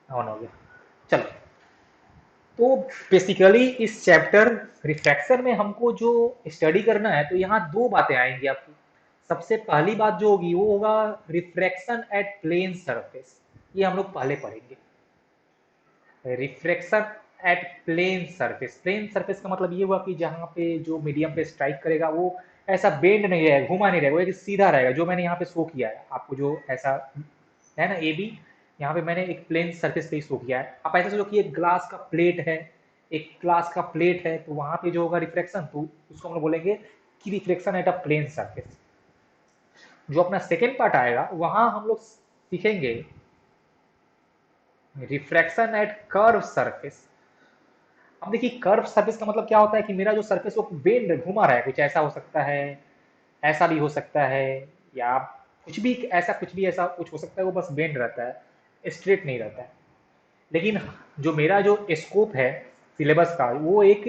On हो गया। चलो, तो बेसिकली इस चैप्टर रिफ्रैक्शन में हमको जो स्टडी करना है, तो यहाँ दो बातें आएंगी आपकी। सबसे पहली बात जो होगी वो होगा रिफ्रैक्शन एट प्लेन सरफेस। ये हम लोग पहले पढ़ेंगे। Refraction at plane surface. Plane surface का मतलब ये हुआ कि जहाँ पे जो मीडियम पे स्ट्राइक करेगा वो ऐसा बेंड नहीं रहेगा, घुमा नहीं रहेगा, वो एक सीधा रहेगा, जो मैंने यहाँ पे शो किया है आपको, जो ऐसा है ना ए बी। यहाँ पे मैंने एक प्लेन सरफेस पे ही शो किया है। आप ऐसा सोचो कि एक ग्लास का प्लेट है, एक ग्लास का प्लेट है, तो वहां पे जो होगा रिफ्लेक्शन, तो उसको हम लोग बोलेंगे कि reflection at a plane surface. जो अपना सेकेंड पार्ट आएगा वहां हम लोग सीखेंगे रिफ्रैक्शन एट कर्व सरफेस। अब देखिए, कर्व सरफेस का मतलब क्या होता है कि मेरा जो सरफेस वो बेंड घुमा रहा है, कुछ ऐसा हो सकता है, ऐसा भी हो सकता है, या कुछ भी ऐसा, कुछ भी ऐसा कुछ हो सकता है, वो बस बेंड रहता है, स्ट्रेट नहीं रहता है। लेकिन जो मेरा जो स्कोप है सिलेबस का, वो एक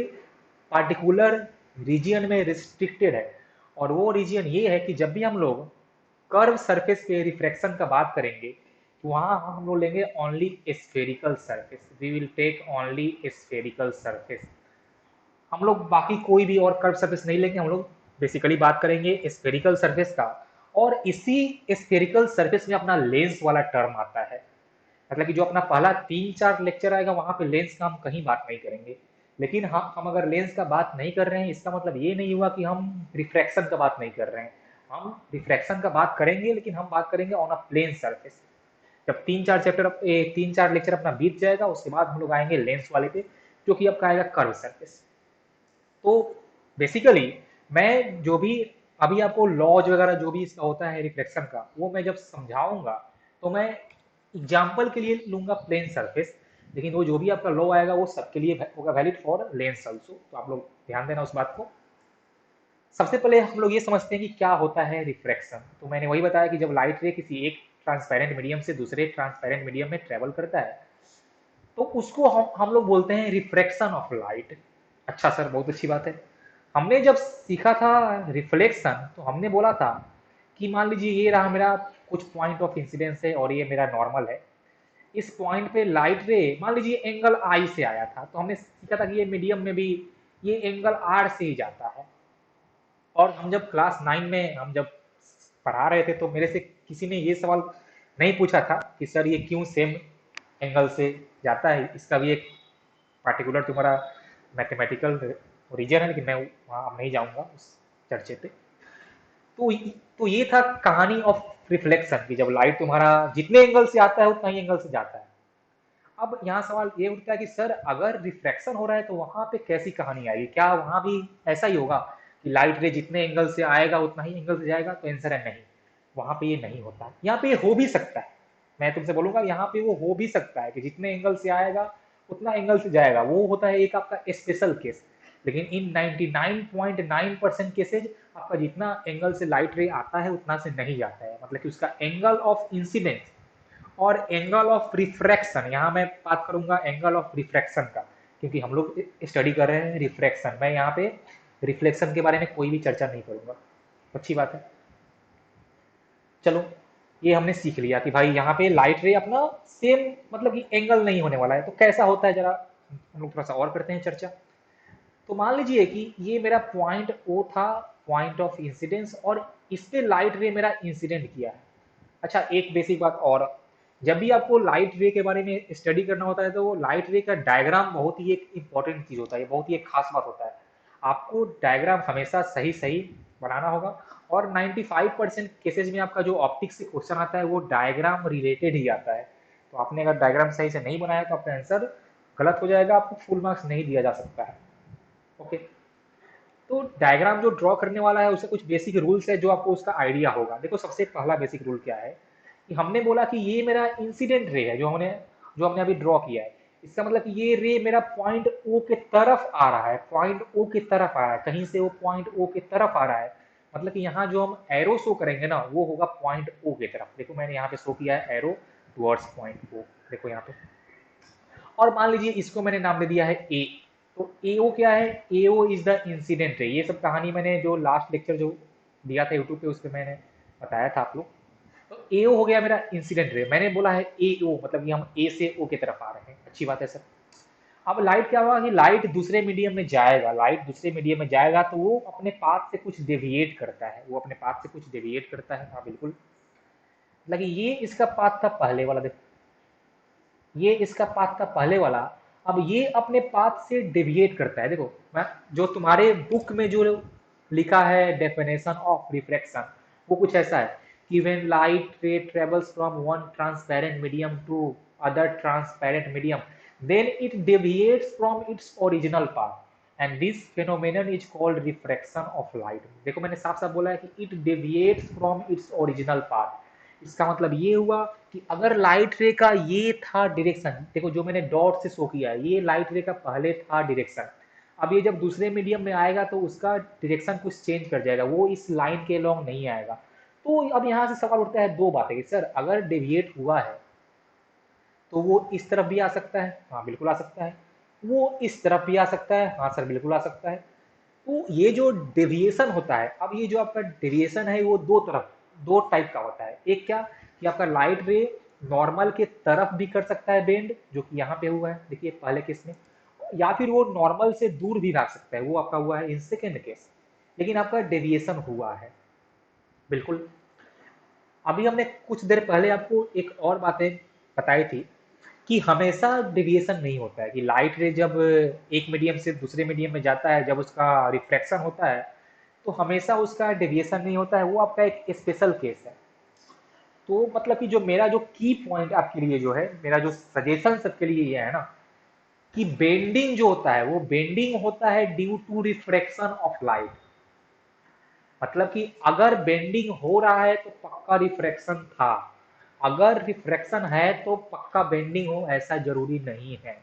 पार्टिकुलर रीजियन में रिस्ट्रिक्टेड है। और वो रीजियन ये है कि जब भी हम लोग कर्व सरफेस पे रिफ्रैक्शन का बात करेंगे, तो वहां हम लोग लेंगे only spherical surface. We will take only spherical surface. हम लोग बाकी कोई भी और कर्व सरफेस नहीं लेंगे, हम लोग बेसिकली बात करेंगे स्फेरिकल सरफेस का। और इसी स्फेरिकल सरफेस में अपना लेंस वाला टर्म आता है। मतलब कि जो अपना पहला 3-4 लेक्चर आएगा वहां पे लेंस का हम कहीं बात नहीं करेंगे। लेकिन हम अगर लेंस का बात नहीं कर रहे हैं, इसका मतलब ये नहीं हुआ कि हम रिफ्रैक्शन का बात नहीं कर रहे हैं। हम रिफ्रैक्शन का बात करेंगे, लेकिन हम बात करेंगे ऑन अ प्लेन सरफेस। जब 3-4 लेक्चर अपना बीत जाएगा, उसके बाद हम लोग आएंगे लेंस वाले पे, जो कि आपका आएगा कर्व सरफेस। तो बेसिकली मैं जो भी अभी आपको लॉज वगैरह जो भी इसका होता है रिफ्लेक्शन का, वो मैं जब समझाऊंगा तो मैं एग्जाम्पल के लिए लूंगा प्लेन सरफेस। लेकिन वो जो भी आपका लॉ आएगा वो सबके लिए होगा वैलिड फॉर लेंस ऑल्सो, तो आप लोग ध्यान देना उस बात को। सबसे पहले हम लोग ये समझते हैं कि क्या होता है रिफ्रैक्शन। तो मैंने वही बताया कि जब लाइट रे किसी एक ट्रांसपेरेंट मीडियम से दूसरे ट्रांसपेरेंट मीडियम में ट्रेवल करता है, तो उसको हम लोग बोलते हैं रिफ्रैक्शन ऑफ लाइट। अच्छा सर, बहुत अच्छी बात है। हमने जब सीखा था रिफ्लेक्शन, तो हमने बोला था कि मान लीजिए ये रहा मेरा कुछ पॉइंट ऑफ इंसिडेंस है और ये मेरा नॉर्मल है। इस पॉइंट पे लाइट रे मान लीजिए एंगल आई से आया था, तो हमने सीखा था कि ये मीडियम में भी ये एंगल आर से ही जाता है। और हम जब क्लास 9 में हम जब पढ़ा रहे थे, तो मेरे से किसी ने ये सवाल नहीं पूछा था कि सर ये क्यों सेम एंगल से जाता है, इसका भी एक पार्टिकुलर तुम्हारा मैथमेटिकल रीजन है, लेकिन मैं वहाँ अब नहीं जाऊंगा उस चर्चे पे। तो तो ये था कहानी ऑफ रिफ्लेक्शन की, जब लाइट तुम्हारा जितने एंगल से आता है उतना ही एंगल से जाता है। अब यहाँ सवाल ये उठता है कि सर अगर रिफ्रैक्शन हो रहा है तो वहां पे कैसी कहानी आएगी, क्या वहां भी ऐसा ही होगा कि लाइट रे जितने एंगल से आएगा उतना ही एंगल से जाएगा? तो आंसर है नहीं, वहां पे ये नहीं होता। यहाँ पे ये हो भी सकता है, मैं तुमसे बोलूंगा यहाँ पे वो हो भी सकता है कि जितने एंगल से आएगा उतना एंगल से जाएगा, वो होता है एक आपका स्पेशल केस। लेकिन इन 99.9% केसेज आपका जितना एंगल से लाइट रे आता है उतना से नहीं जाता है, मतलब कि उसका एंगल ऑफ इंसिडेंस और एंगल ऑफ रिफ्रैक्शन, यहाँ मैं बात करूंगा एंगल ऑफ रिफ्रैक्शन का, क्योंकि हम लोग स्टडी कर रहे हैं रिफ्रैक्शन। मैं यहाँ पे रिफ्लेक्शन के बारे में कोई भी चर्चा नहीं करूंगा। अच्छी बात है। चलो, ये हमने सीख लिया कि भाई यहाँ पे लाइट रे अपना सेम मतलब कि एंगल नहीं होने वाला है। तो कैसा होता है जरा हम लोग थोड़ा सा और करते हैं चर्चा। तो मान लीजिए कि ये मेरा पॉइंट ओ था, पॉइंट ऑफ इंसिडेंस, और इस पे लाइट रे मेरा इंसिडेंट किया है। अच्छा, एक बेसिक बात और, जब भी आपको लाइट रे के बारे में स्टडी करना होता है, तो वो लाइट रे का डायग्राम बहुत ही एक इंपॉर्टेंट चीज होता है, बहुत ही एक खास बात होता है। आपको डायग्राम हमेशा सही सही बनाना होगा। और 95% केसेज में आपका जो ऑप्टिक्स से क्वेश्चन आता है वो डायग्राम रिलेटेड ही आता है। तो आपने अगर डायग्राम सही से नहीं बनाया तो आपका आंसर गलत हो जाएगा, आपको फुल मार्क्स नहीं दिया जा सकता है। ओके। तो डायग्राम जो ड्रॉ करने वाला है उसे कुछ बेसिक रूल्स है जो आपको उसका आइडिया होगा। देखो, सबसे पहला बेसिक रूल क्या है कि हमने बोला कि ये मेरा इंसिडेंट रे है, जो हमने अभी ड्रॉ किया है। इसका मतलब कि ये रे मेरा पॉइंट ओ के तरफ आ रहा है, पॉइंट ओ के तरफ आ रहा है, कहीं से वो पॉइंट ओ के तरफ आ रहा है। मतलब कि यहाँ जो हम एरो शो करेंगे ना, वो होगा पॉइंट ओ के तरफ। देखो, मैंने यहाँ पे शो किया है एरो टुवर्ड्स पॉइंट ओ। देखो यहाँ पे। और मान लीजिए इसको मैंने नाम दे दिया है ए। तो एओ क्या है? AO is the incident ray. ये सब कहानी मैंने जो लास्ट लेक्चर जो दिया था यूट्यूब पे, उस पर मैंने बताया था आप लोग। एओ हो गया मेरा इंसिडेंट रे, मैंने बोला है एओ मतलब कि हम ए से ओ की तरफ आ रहे हैं, अच्छी बात है सर। अब लाइट क्या हुआ कि लाइट दूसरे मीडियम में जाएगा, लाइट दूसरे मीडियम में जाएगा तो वो अपने पाथ से कुछ डेविएट करता है, वो अपने पाथ से कुछ डेविएट करता है, हाँ बिल्कुल। लगे ये इसका पाथ था पहले वाला, देखो ये इसका पाथ था पहले वाला। अब ये अपने पाथ से डेविएट करता है, देखो मैं जो तुम्हारे बुक में जो लिखा है डेफिनेशन ऑफ रिफ्रैक्शन, वो कुछ ऐसा है कि when light ray travels from one transparent medium to other transparent medium then it deviates from its original path and this phenomenon is called refraction of light. देखो मैंने साफ साफ बोला है कि it deviates from its original path. इसका मतलब ये हुआ कि अगर लाइट रे का ये था डायरेक्शन, देखो जो मैंने डॉट से शो किया है ये लाइट रे का पहले था डायरेक्शन, अब ये जब दूसरे मीडियम में आएगा तो उसका डायरेक्शन कुछ चेंज कर जाएगा, वो इस लाइन के लॉन्ग नहीं आएगा। तो अब यहाँ से सवाल उठता है दो बातें कि सर अगर डेविएट हुआ है तो वो इस तरफ भी आ सकता है, हाँ बिल्कुल आ सकता है, वो इस तरफ भी आ सकता है, हाँ सर बिल्कुल आ सकता है। तो ये जो डेविएशन होता है, अब ये जो आपका डेविएशन है वो दो तरफ दो टाइप का होता है। एक क्या कि आपका लाइट रे नॉर्मल के तरफ भी कर सकता है बेंड, जो कि यहाँ पे हुआ है देखिए पहले केस में, या फिर वो नॉर्मल से दूर भी भाग सकता है, वो आपका हुआ है इन सेकेंड केस, लेकिन आपका डेविएशन हुआ है बिल्कुल। अभी हमने कुछ देर पहले आपको एक और बातें बताई थी कि हमेशा डेविएशन नहीं होता है, कि लाइट रे जब एक मीडियम से दूसरे मीडियम में जाता है, जब उसका रिफ्लेक्शन होता है तो हमेशा उसका डेविएशन नहीं होता है, वो आपका एक स्पेशल केस है। तो मतलब कि जो मेरा जो की पॉइंट आपके लिए जो है, मेरा जो सजेशन सबके लिए ये है ना कि बेंडिंग जो होता है वो बेंडिंग होता है due to refraction of light. मतलब कि अगर बेंडिंग हो रहा है तो पक्का रिफ्रैक्शन था, अगर रिफ्रैक्शन है तो पक्का बेंडिंग हो ऐसा जरूरी नहीं है।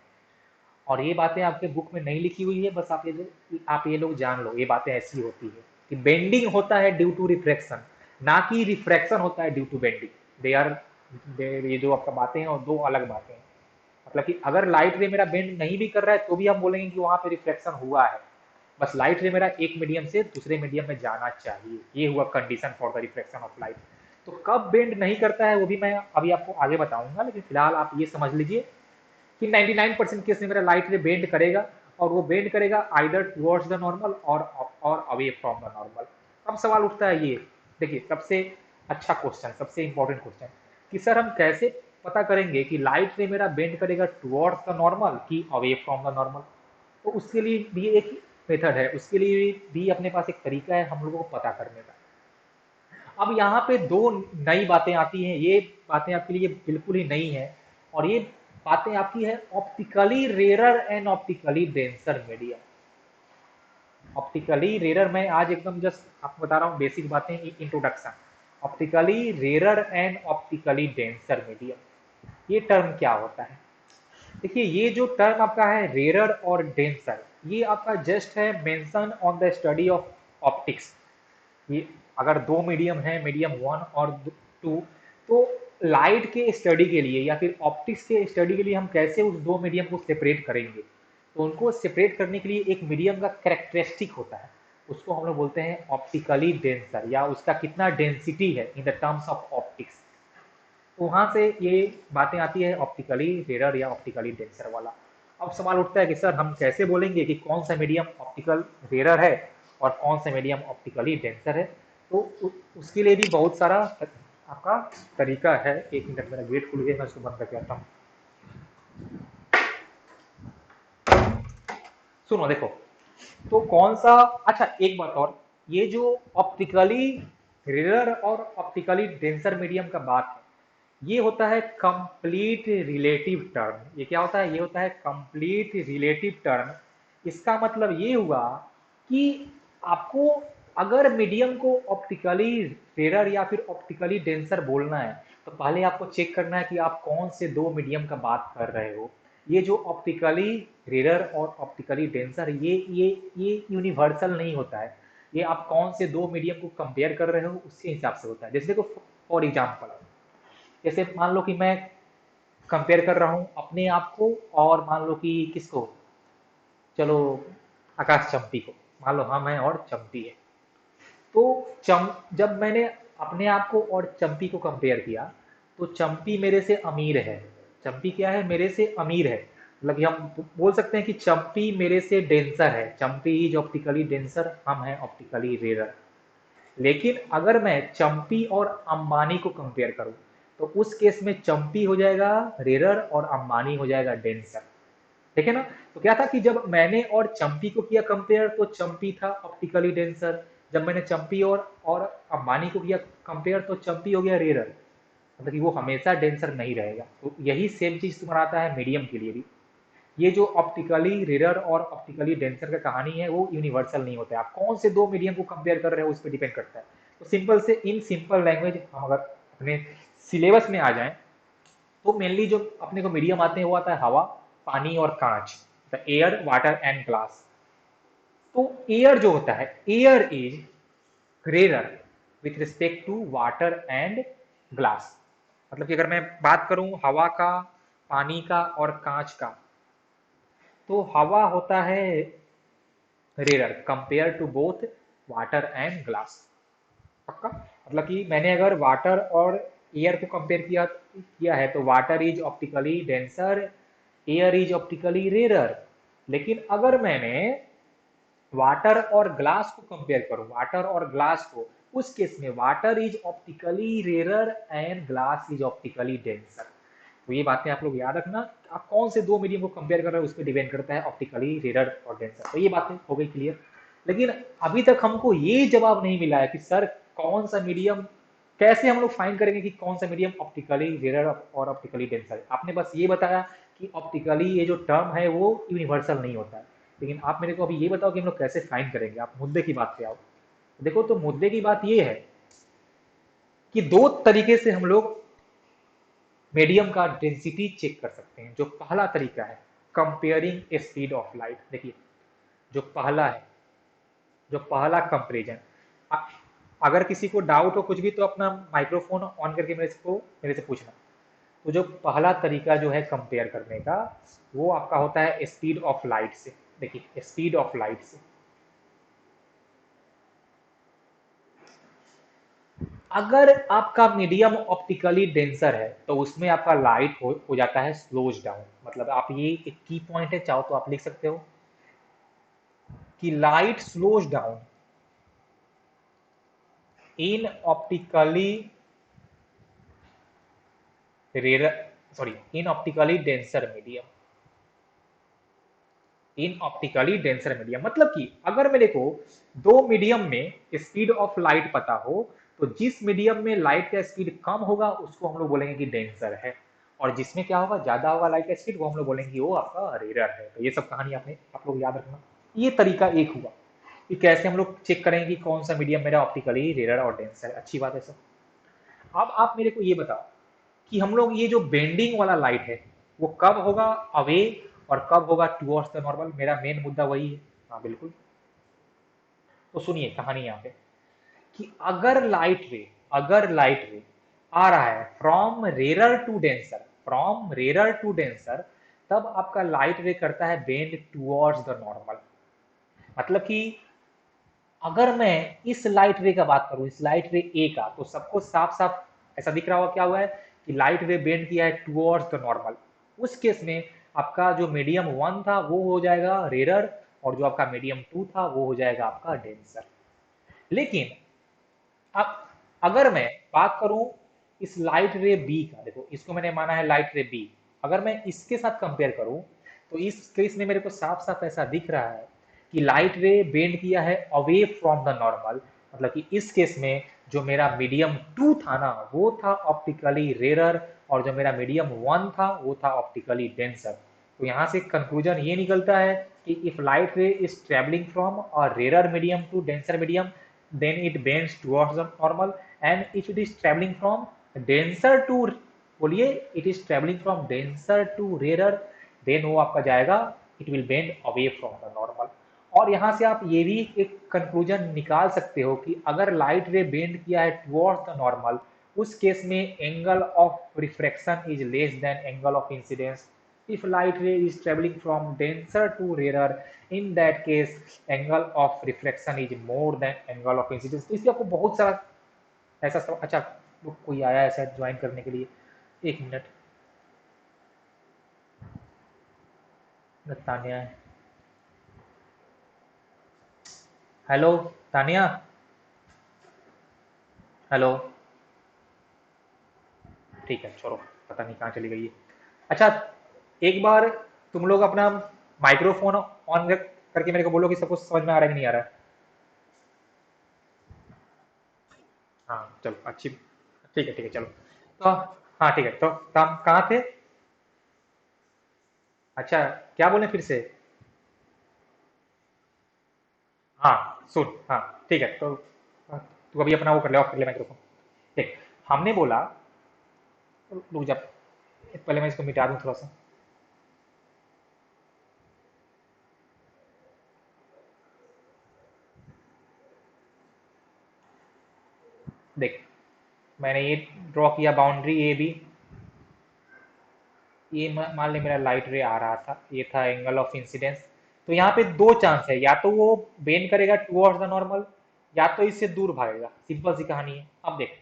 और ये बातें आपके बुक में नहीं लिखी हुई है, बस आप ये लोग जान लो, ये बातें ऐसी होती है कि बेंडिंग होता है ड्यू टू रिफ्रैक्शन, ना कि रिफ्रैक्शन होता है due to bending. They are, ये जो आपका बातें हैं और दो अलग बातें हैं। मतलब कि अगर लाइट रे मेरा बेंड नहीं भी कर रहा है तो भी हम बोलेंगे कि वहां पे रिफ्लेक्शन हुआ है, बस लाइट रे मेरा एक मीडियम से दूसरे मीडियम में जाना चाहिए, ये हुआ condition for the reflection of light. तो कब बेंड नहीं करता है वो भी मैं अभी आपको आगे बताऊंगा, लेकिन फिलहाल आप ये समझ लीजिए कि 99% केस में मेरा लाइट रे बेंड करेगा, और वो बेंड करेगा आइदर टुवर्ड्स द नॉर्मल और अवे फ्रॉम द नॉर्मल। अब सवाल उठता है ये, देखिए सबसे अच्छा क्वेश्चन, सबसे इंपॉर्टेंट क्वेश्चन कि सर हम कैसे पता करेंगे कि लाइट रे मेरा बेंड करेगा टुवर्ड्स द नॉर्मल कि अवे फ्रॉम द नॉर्मल। तो उसके लिए भी एक मेथड है, उसके लिए भी अपने पास एक तरीका है हम लोगों को पता करने का। अब यहाँ पे दो नई बातें आती हैं, ये बातें आपके लिए बिल्कुल ही नई है, और ये बातें आपकी है optically rarer and optically denser medium. Optically rarer मैं आज एकदम जस्ट आपको बता रहा हूँ बेसिक बातें, introduction. Optically rarer and optically denser medium, ये टर्म क्या होता है? देखिए ये जो टर्म आपका है रेरर और डेंसर, ये आपका जस्ट है mention on the study of optics. ये अगर दो मीडियम है, मीडियम वन और टू, तो लाइट के स्टडी के लिए या फिर ऑप्टिक्स के स्टडी के लिए हम कैसे उस दो मीडियम को सेपरेट करेंगे, तो उनको सेपरेट करने के लिए एक मीडियम का कैरेक्टरिस्टिक होता है, उसको हम लोग बोलते हैं ऑप्टिकली डेंसर, या उसका कितना डेंसिटी है in the terms of optics. तो वहां से ये बातें आती है ऑप्टिकली रेरर या ऑप्टिकली डेंसर वाला। अब सवाल उठता है कि सर हम कैसे बोलेंगे कि कौन सा मीडियम ऑप्टिकल रेरर है और कौन सा मीडियम ऑप्टिकली डेंसर है? तो उसके लिए भी बहुत सारा आपका तरीका है। एक मिनट मेरा गेट खुल गया, मैं उसको बंद करके आता हूँ। सुनो देखो, तो कौन सा, अच्छा एक बात और, ये जो ऑप्टिकली रेरर और ऑप्टिकली डेंसर मीडियम का बात है, ये होता है कंप्लीट रिलेटिव टर्म। ये क्या होता है? ये होता है कंप्लीट रिलेटिव टर्म। इसका मतलब ये हुआ कि आपको अगर मीडियम को ऑप्टिकली रेरर या फिर ऑप्टिकली डेंसर बोलना है तो पहले आपको चेक करना है कि आप कौन से दो मीडियम का बात कर रहे हो। ये जो ऑप्टिकली रेरर और ऑप्टिकली डेंसर, ये यूनिवर्सल नहीं होता है, ये आप कौन से दो मीडियम को कंपेयर कर रहे हो उसके हिसाब से होता है। जैसे देखो फॉर एग्जाम्पल, जैसे मान लो कि मैं कंपेयर कर रहा हूँ अपने आप को और मान लो कि किसको, चलो आकाश चंपी को, मान लो हम हैं और चंपी है। तो जब मैंने अपने आप को और चंपी को कंपेयर किया, तो चंपी मेरे से अमीर है। चंपी क्या है, मेरे से अमीर है। मतलब कि हम बोल सकते हैं कि चंपी मेरे से डेंसर है। चंपी इज ऑप्टिकली डेंसर, हम हैं ऑप्टिकली रेयर। लेकिन अगर मैं चंपी और अंबानी को कंपेयर करूं, तो उस केस में चंपी हो जाएगा रेयर और अंबानी हो जाएगा डेंसर। ठीक है ना। तो क्या था कि जब मैंने और चंपी को किया कंपेयर, तो चंपी था ऑप्टिकली डेंसर। जब मैंने चंपी और अंबानी को किया कंपेयर, तो चंपी हो गया रेयर। मतलब कि वो हमेशा डेंसर नहीं रहेगा। तो यही सेम चीज तुम्हारा आता है मीडियम के लिए भी। ये जो ऑप्टिकली रेयर और ऑप्टिकली डेंसर का कहानी है, वो यूनिवर्सल नहीं होता है। आप कौन से दो मीडियम को कंपेयर कर रहे हो, उस पर डिपेंड करता है। तो सिंपल से इन सिंपल लैंग्वेज हम अगर अपने सिलेबस में आ जाएं, तो मेनली जो अपने को मीडियम आते हैं वो आता है हवा, पानी और कांच, the air water and glass. तो एयर जो होता है, air is greater with respect to water and glass. मतलब कि अगर मैं बात करूं हवा का, पानी का और कांच का, तो हवा होता है rare compare to both water and glass. पक्का। मतलब कि मैंने अगर वाटर और एयर को कंपेयर किया किया है, तो water is optically denser, air is optically rare. लेकिन अगर मैंने वाटर और ग्लास को कंपेयर करूं, वाटर और ग्लास को, उस केस में water is optically rare and glass is optically denser. तो ये बातें आप लोग याद रखना। आप कौन से दो मीडियम को कंपेयर कर रहे हो, उस पर डिपेंड करता है ऑप्टिकली रेयर और डेंसर। तो ये बातें हो गई क्लियर। लेकिन अभी तक हमको ये जवाब नहीं मिला है कि सर कौन सा मीडियम, कैसे हम लोग फाइंड करेंगे कि कौन सा मीडियम ऑप्टिकली रेयर और ऑप्टिकली डेंसर है। आपने बस ये बताया कि ऑप्टिकली ये जो टर्म है वो यूनिवर्सल नहीं होता है। लेकिन आप मेरे को अभी ये बताओ कि हम लोग कैसे फाइंड करेंगे। आप मुद्दे की बात पे आओ। देखो, तो मुद्दे की बात ये है कि दो तरीके से हम लोग मीडियम का डेंसिटी चेक कर सकते हैं। जो पहला तरीका है, कंपेयरिंग स्पीड ऑफ लाइट। देखिए, जो पहला है, जो पहला कंपेरिजन, अगर किसी को डाउट हो कुछ भी, तो अपना माइक्रोफोन ऑन करके मेरे से पूछना। तो जो पहला तरीका जो है कंपेयर करने का, वो आपका होता है स्पीड ऑफ लाइट से। देखिए, स्पीड ऑफ लाइट से अगर आपका मीडियम ऑप्टिकली डेंसर है, तो उसमें आपका लाइट हो जाता है स्लोज डाउन। मतलब आप ये एक की पॉइंट है, चाहो तो आप लिख सकते हो कि light slows down in optically rare, sorry, in optically denser medium. In optically denser medium मतलब कि अगर मेरे को दो मीडियम में स्पीड ऑफ लाइट पता हो, तो जिस मीडियम में लाइट का स्पीड कम होगा उसको हम लोग बोलेंगे कि डेंसर है, और जिसमें क्या होगा, ज्यादा होगा लाइट का स्पीड, वो हम लोग बोलेंगे कि वो आपका रेयर है। तो ये सब कहानी आपने आप लोग याद रखना। ये तरीका एक हुआ कि कैसे हम लोग चेक करेंगे कि कौन सा मीडियम मेरा ऑप्टिकली रेयर और डेंसर है। अच्छी बात है सर। अब आप मेरे को ये बताओ कि हम लोग ये जो बेंडिंग वाला लाइट है, वो कब होगा अवे और कब होगा टुवर्ड्स द नॉर्मल। मेरा मेन मुद्दा वही है। हाँ बिल्कुल। तो सुनिए कहानी यहाँ पे कि अगर लाइट रे आ रहा है from rare to denser, from rare to denser, तब आपका लाइट रे करता है बेंड टुवर्ड्स द नॉर्मल। मतलब कि अगर मैं इस लाइट रे का बात करूं, इस लाइट रे ए का, तो सबको साफ साफ ऐसा दिख रहा होगा क्या हुआ है कि लाइट रे बेंड किया है टुवर्ड्स द नॉर्मल। उस केस में आपका जो मीडियम वन था वो हो जाएगा रेयर, और जो आपका मीडियम टू था वो हो जाएगा आपका डेंसर। लेकिन अब अगर मैं बात करूं इस लाइट रे बी का, देखो इसको मैंने माना है लाइट रे बी, अगर मैं इसके साथ कंपेयर करूं, तो इस केस में मेरे को साफ साफ ऐसा दिख रहा है कि लाइट रे बेंड किया है अवे फ्रॉम द नॉर्मल। मतलब कि इस केस में जो मेरा मीडियम टू था ना, वो था ऑप्टिकली रेयर, और जो मेरा मीडियम वन था वो था ऑप्टिकली डेंसर। तो यहाँ से कंक्लूजन ये निकलता है कि if light ray is travelling from a rare medium to denser medium, then it bends towards the normal, and if it is traveling from denser to, बोलिए, it is traveling from denser to rarer, then वो आपका जाएगा, it will bend away from the normal। और यहाँ से आप ये भी एक कंक्लूजन निकाल सकते हो कि अगर लाइट रे बेंड किया है टुवर्ड्स द नॉर्मल, उस केस में angle of refraction is less than angle of incidence. if light ray is traveling from denser to rarer, in that case angle of reflection is more than angle of incidence। तो इसलिए आपको बहुत सारा ऐसा सब अच्छा। कोई आया है शायद ज्वाइन करने के लिए, 1 मिनट। तानिया है। हेलो तानिया। हेलो। ठीक है छोड़ो, पता नहीं कहाँ चली गई है। अच्छा, एक बार तुम लोग अपना माइक्रोफोन ऑन करके मेरे को बोलो कि सब कुछ समझ में आ रहा है कि नहीं आ रहा है। हाँ चलो अच्छी, ठीक है चलो। तो हाँ ठीक है, तो हम कहाँ थे? अच्छा, क्या बोले फिर से? हाँ सुन, हाँ ठीक है, तो तू अभी अपना वो कर ले, ऑफ कर ले माइक्रोफोन। देख, हमने बोला, रुक जा, पहले मैं इसको मिटा दूं थोड़ा सा। देख, मैंने ये ड्रॉ किया बाउंड्री ए बी। ये मान ले मेरा लाइट रे आ रहा था, ये था एंगल ऑफ इंसिडेंस। तो यहाँ पे दो चांस है, या तो वो बेंड करेगा टुवर्ड्स द नॉर्मल, या तो इससे दूर भागेगा। सिंपल सी कहानी है। अब देख,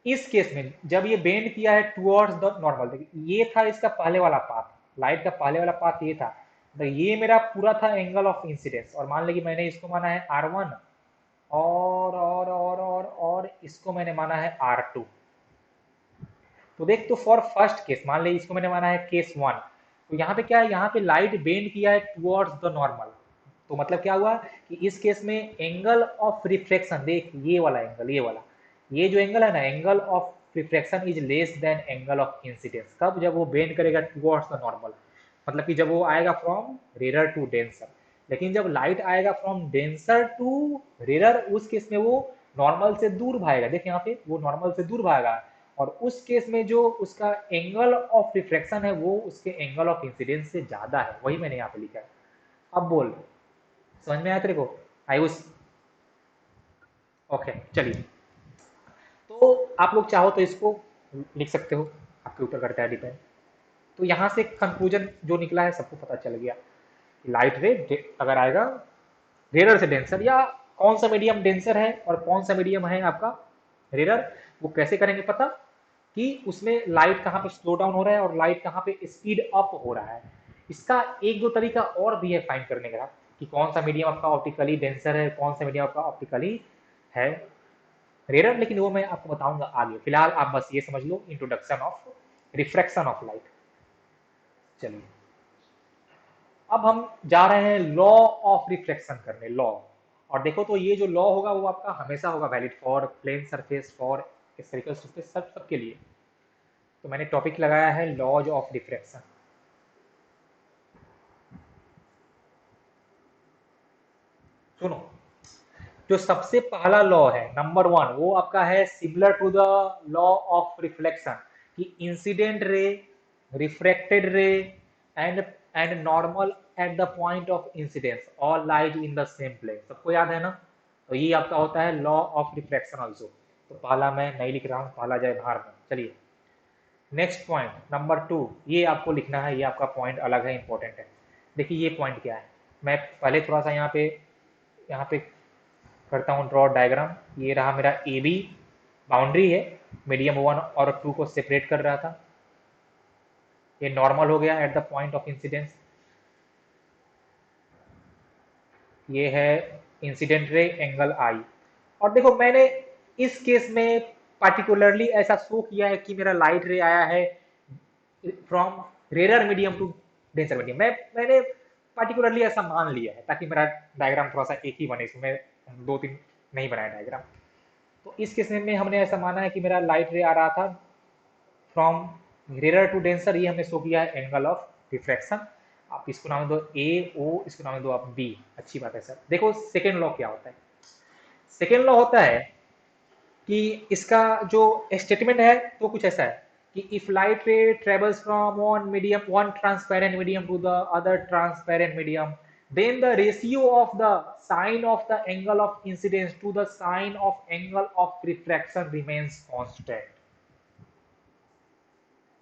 इस केस में जब ये बेंड किया है टुवर्ड्स द नॉर्मल, देखिए ये था इसका पहले वाला पाथ, लाइट का पहले वाला पाथ ये था। तो ये मेरा पूरा था एंगल ऑफ इंसिडेंस, और मान ली मैंने इसको माना है R1, और इसको मैंने माना है R2। तो देख, तो फॉर फर्स्ट केस मान ले इसको मैंने माना है केस 1। तो यहाँ पे क्या है, यहाँ पे लाइट बेंड किया है टुवर्ड्स द नॉर्मल। तो मतलब क्या हुआ कि इस केस में एंगल ऑफ रिफ्लेक्शन, देख ये वाला एंगल, ये वाला, ये जो एंगल है ना, angle of reflection is less than angle of incidence. कब? जब वो बेंड करेगा टुवर्ड्स द नॉर्मल, मतलब कि जब वो आएगा फ्रॉम रेरर टू डेंसर। लेकिन जब लाइट आएगा फ्रॉम डेंसर टू रेरर, उस केस में वो नॉर्मल से दूर भागेगा। देख यहाँ पे वो नॉर्मल से दूर भागा, और उस केस में जो उसका एंगल ऑफ रिफ्लेक्शन है वो उसके एंगल ऑफ इंसिडेंस से ज्यादा है। वही मैंने यहाँ पे लिखा है। अब बोल, समझ में आया तेरे को? आई उस ओके चलिए। तो आप लोग चाहो तो इसको लिख सकते हो, आपके ऊपर करता है डिपेंड। तो यहाँ से कंक्लूजन जो निकला है सबको पता चल गया। लाइट रे अगर आएगा रेरर से डेंसर, या कौन सा मीडियम डेंसर है और कौन सा मीडियम है आपका रेरर, वो कैसे करेंगे पता? कि उसमें लाइट कहाँ पे स्लो डाउन हो रहा है और लाइट कहाँ पे स्पीड अप हो रहा है। इसका एक दो तरीका और भी है फाइंड करने का, कि कौन सा मीडियम आपका ऑप्टिकली डेंसर है, कौन सा मीडियम आपका ऑप्टिकली है रेयर। लेकिन वो मैं आपको बताऊंगा आगे। फिलहाल आप बस ये समझ लो, introduction of refraction of light. चलिए, अब हम जा रहे हैं लॉ ऑफ रिफ्लेक्शन करने, लॉ। और देखो, तो ये जो लॉ होगा वो आपका हमेशा होगा valid for plane surface, for spherical surface, सब सबके लिए। तो मैंने टॉपिक लगाया है लॉज ऑफ डिफ्रैक्शन। सुनो, जो सबसे पहला लॉ है नंबर 1, वो आपका है similar to the law of reflection, कि incident ray, refracted ray, and normal at the point of incidence all lies in the same plane. सबको याद है ना? तो ये आपका होता है लॉ ऑफ रिफ्लेक्शन ऑल्सो। तो पहला मैं नहीं लिख रहा हूँ, पहला जाए बाहर में। चलिए, नेक्स्ट पॉइंट नंबर 2, ये आपको लिखना है, ये आपका पॉइंट अलग है, इंपॉर्टेंट है। देखिए ये पॉइंट क्या है, मैं पहले थोड़ा सा यहाँ पे करता हूँ ड्रॉ डायग्राम। ये रहा मेरा ए बी, बाउंड्री है, मीडियम 1 और 2 को सेपरेट कर रहा था। ये नॉर्मल हो गया eight the point of incidence. ये है इंसिडेंट रे, एंगल आई। और देखो, मैंने इस केस में पार्टिकुलरली ऐसा शो किया है कि मेरा लाइट रे आया है from rarer medium to denser medium. मैंने पार्टिकुलरली ऐसा मान लिया है ताकि मेरा डायग्राम थोड़ा सा एक ही बने, इसमें दो तीन नहीं बनाया डायग्राम। तो इस केस में हमने ऐसा माना है कि मेरा लाइट रे आ रहा था फ्रॉम रेरर टू डेंसर। ये हमने शो किया है एंगल ऑफ डिफ्रैक्शन। आप इसको नाम दो ए ओ, इसको नाम दो आप बी। अच्छी बात है सर। देखो सेकेंड लॉ क्या होता है। सेकेंड लॉ होता है कि इसका जो स्टेटमेंट है तो कुछ ऐसा है कि if light ray travels from one transparent medium to the other transparent medium, then the ratio of the sine of the angle of incidence to the sine of angle of refraction remains constant।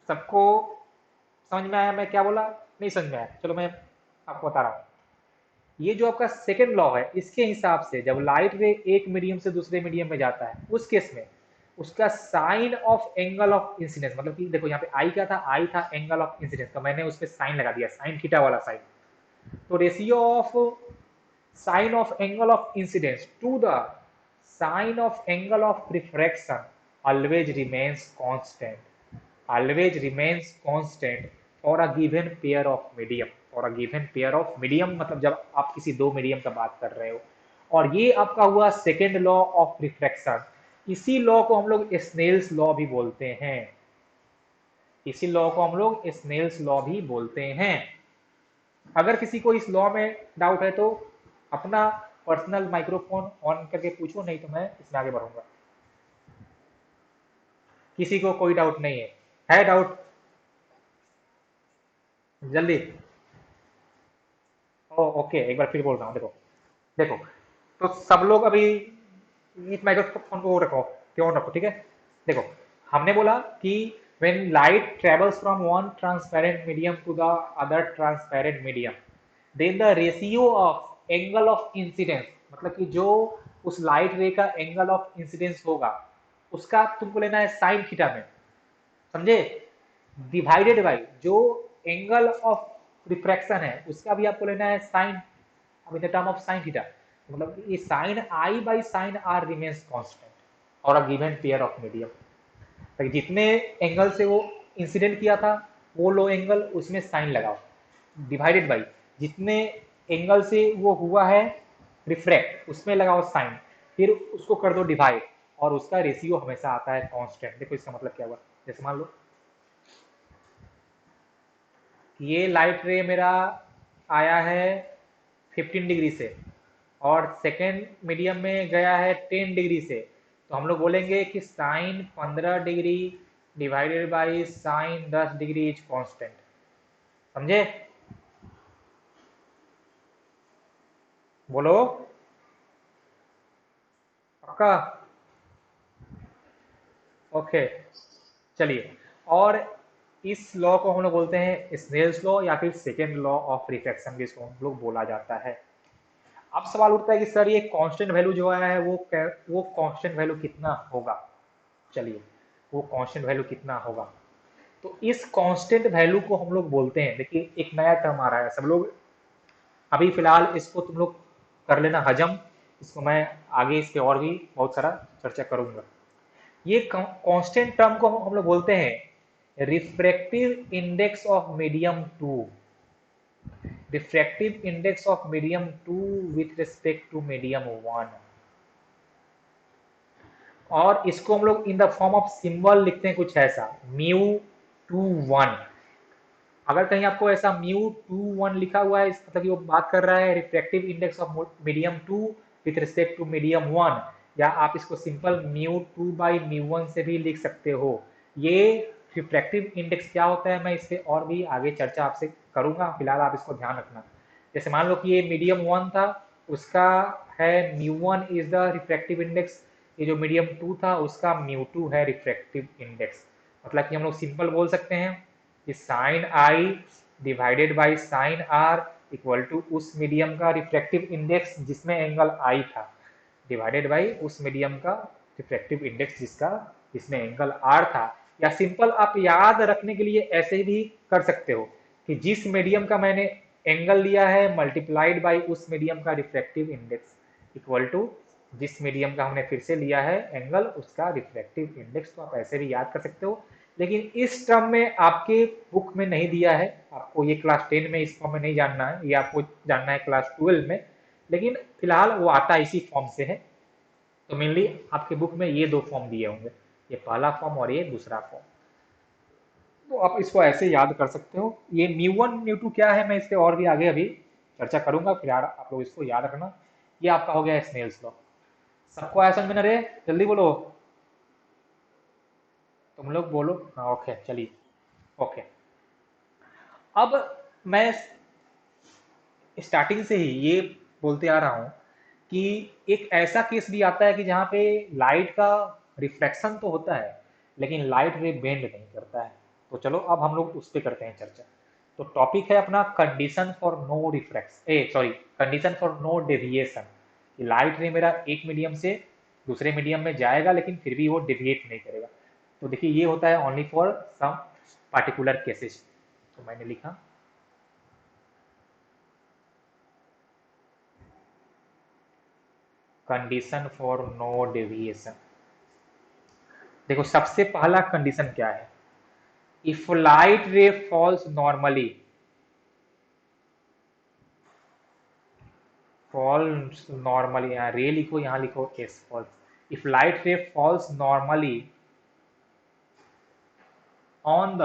सबको समझ में आया मैं क्या बोला? नहीं समझ में आया? चलो मैं आपको बता रहा हूँ। ये जो आपका सेकेंड लॉ है, इसके हिसाब से जब लाइट रे एक मीडियम से दूसरे मीडियम में जाता है, उस केस में उसका sine of angle of incidence, मतलब कि देखो यहाँ पे आई क्या था, आई था एंगल ऑफ इंसिडेंस, तो मैंने उस पर साइन लगा दिया, साइन थीटा वाला साइन। तो ratio of sine of angle of incidence to the sine of angle of refraction always remains constant, always remains constant for a given pair of medium, for a given pair of medium, मतलब जब आप किसी दो medium का बात कर रहे हो। और ये आपका हुआ सेकेंड लॉ ऑफ रिफ्रैक्शन। इसी लॉ को हम लोग स्नेल्स लॉ भी बोलते हैं, इसी लॉ को हम लोग स्नेल्स लॉ भी बोलते हैं। अगर किसी को इस लॉ में डाउट है तो अपना पर्सनल माइक्रोफोन ऑन करके पूछो, नहीं तो मैं इसमें आगे बढ़ूंगा। किसी को कोई डाउट नहीं है डाउट? जल्दी। ओ ओके, एक बार फिर बोल रहा हूँ, देखो देखो, तो सब लोग अभी इस माइक्रोफोन को रखो, क्यों रखो, ठीक है। देखो, हमने बोला कि when light travels from one transparent medium to the other transparent medium, then the ratio of angle of incidence, मतलब कि जो उस लाइट रे का एंगल ऑफ इंसिडेंस होगा उसका तुमको लेना है साइन थीटा में, समझे, डिवाइडेड बाई जो एंगल ऑफ रिफ्रैक्शन है उसका भी आपको लेना है साइन, अब in the term of sine theta, मतलब ये sine i by sine r remains constant और a given pair of medium, तो जितने एंगल से वो इंसिडेंट किया था वो लो एंगल उसमें साइन लगाओ, डिवाइडेड बाई जितने एंगल से वो हुआ है रिफ्रैक्ट उसमें लगाओ साइन, फिर उसको कर दो डिवाइड और उसका रेशियो हमेशा आता है कांस्टेंट। देखो इसका मतलब क्या हुआ, जैसे मान लो ये लाइट रे मेरा आया है 15 डिग्री से और सेकेंड मीडियम में गया है 10 डिग्री से, तो हम लोग बोलेंगे कि sine 15 degree divided by sine 10 degree is constant, समझे? बोलो पक्का? ओके, चलिए। और इस लॉ को हम लोग बोलते हैं स्नेल्स लॉ या फिर सेकेंड लॉ ऑफ रिफ्रैक्शन जिसको हम लोग बोला जाता है। अब सवाल उठता है कि सर ये कांस्टेंट वैल्यू जो आया है वो कांस्टेंट वैल्यू कितना होगा? चलिए, वो कांस्टेंट वैल्यू कितना होगा, तो इस कांस्टेंट वैल्यू को हम लोग बोलते हैं, देखिए एक नया टर्म आ रहा है, सब लोग अभी फिलहाल इसको तुम लोग कर लेना हजम, इसको मैं आगे इस पे और भी बहुत सारा चर्चा करूंगा। ये कांस्टेंट टर्म को हम लोग बोलते हैं refractive index of medium two, refractive index of medium two with respect to medium one, और इसको हम लोग in the form of symbol लिखते हैं कुछ ऐसा, म्यू टू वन। अगर कहीं आपको ऐसा म्यू टू वन लिखा हुआ है मतलब कि वो बात कर रहा है refractive index of medium two with respect to medium one, या आप इसको simple mu two by mu one से भी लिख सकते हो। ये रिफ्रैक्टिव इंडेक्स क्या होता है मैं इस पर और भी आगे चर्चा आपसे करूंगा, फिलहाल आप इसको ध्यान रखना। जैसे मान लो कि ये मीडियम वन था, उसका है mu one is the refractive index, ये जो मीडियम टू था उसका म्यू टू है रिफ्रैक्टिव इंडेक्स। मतलब कि हम लोग सिंपल बोल सकते हैं कि sine i divided by sine r equal to उस मीडियम का रिफ्रैक्टिव इंडेक्स जिसमें एंगल आई था, डिवाइडेड बाई उस मीडियम का रिफ्रैक्टिव इंडेक्स जिसका जिसमें एंगल आर था। या सिंपल आप याद रखने के लिए ऐसे भी कर सकते हो कि जिस मीडियम का मैंने एंगल लिया है मल्टीप्लाइड बाई उस मीडियम का रिफ्रैक्टिव इंडेक्स इक्वल टू जिस मीडियम का हमने फिर से लिया है एंगल उसका रिफ्रैक्टिव इंडेक्स, तो आप ऐसे भी याद कर सकते हो। लेकिन इस टर्म में आपके बुक में नहीं दिया है, आपको ये क्लास 10 में इस फॉर्म में नहीं जानना है, ये आपको जानना है क्लास 12 में, लेकिन फिलहाल वो आता इसी फॉर्म से है। तो मेनली आपके बुक में ये दो फॉर्म दिए होंगे, ये पहला फॉर्म और ये दूसरा फॉर्म, तो आप इसको ऐसे याद कर सकते हो। ये म्यू वन म्यू टू क्या है मैं इस पर और भी आगे अभी चर्चा करूंगा, फिलहाल आप लोग इसको याद रखना। ये आपका हो गया स्नेल्स लॉ। सबको आया समझ में ना रे? जल्दी बोलो, तुम लोग बोलो। हाँ ओके, चलिए ओके। अब मैं स्टार्टिंग से ही ये बोलते आ रहा हूं कि एक ऐसा केस भी आता है कि जहां पे लाइट का रिफ्लेक्शन तो होता है लेकिन लाइट रे बेंड नहीं करता है। तो चलो अब हम लोग उस पर करते हैं चर्चा। तो टॉपिक है अपना condition for no refracts a sorry condition for no deviation. Light ray मेरा एक मीडियम से दूसरे मीडियम में जाएगा लेकिन फिर भी वो डेविएट नहीं करेगा। तो देखिए ये होता है only for some particular cases. तो मैंने लिखा कंडीशन फॉर नो डेविएशन। देखो सबसे पहला कंडीशन क्या है, if light ray falls normally, falls normally, यहाँ रे लिखो यहाँ लिखो as falls. If light ray falls normally on the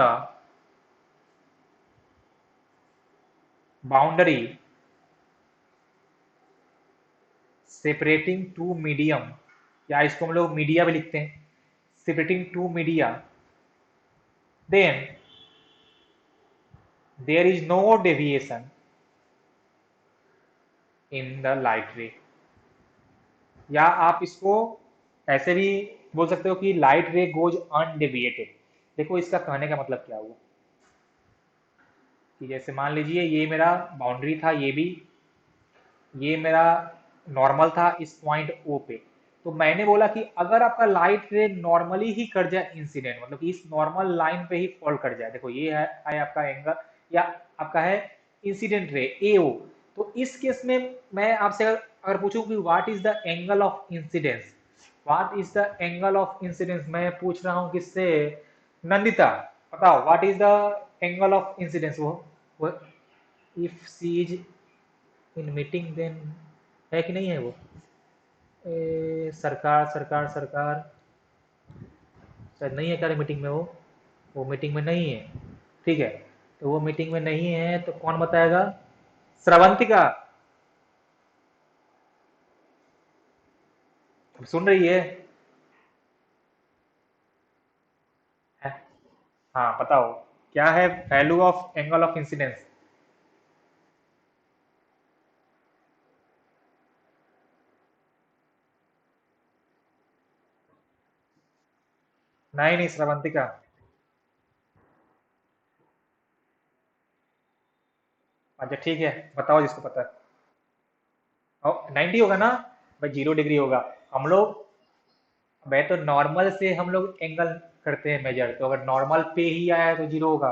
boundary separating two medium, या इसको हम लोग मीडिया भी लिखते हैं, separating two media, then there is no deviation in the light ray. या आप इसको ऐसे भी बोल सकते हो कि लाइट रे गोज अनडेविएटेड। देखो इसका कहने का मतलब क्या हुआ कि जैसे मान लीजिए ये मेरा बाउंड्री था, ये मेरा नॉर्मल था इस पॉइंट ओ पे। तो मैंने बोला कि अगर आपका लाइट रे नॉर्मली ही कर जाए इंसिडेंट, मतलब कि इस नॉर्मल लाइन पे ही फॉल कर जाए, देखो ये है आपका एंगल या आपका है इंसिडेंट रे ए ओ। तो इस केस में मैं आपसे अगर पूछूं कि what is the angle of incidence, what is the angle of incidence, मैं पूछ रहा हूं किससे, नंदिता बताओ what is the angle of incidence. वो if she is in meeting then, है कि नहीं है वो, सरकार सरकार सरकार, शायद नहीं है क्या मीटिंग में वो मीटिंग में नहीं है। ठीक है, तो वो मीटिंग में नहीं है तो कौन बताएगा, श्रवंतिका सुन रही है? है? हाँ बताओ क्या है value of angle of incidence. नहीं नहीं श्रवंतिका, अच्छा ठीक है बताओ जिसको पता है। 90 होगा ना, भाई 0 डिग्री होगा। हम लोग भाई तो नॉर्मल से हम लोग एंगल करते हैं मेजर, तो अगर नॉर्मल पे ही आया है तो 0 होगा।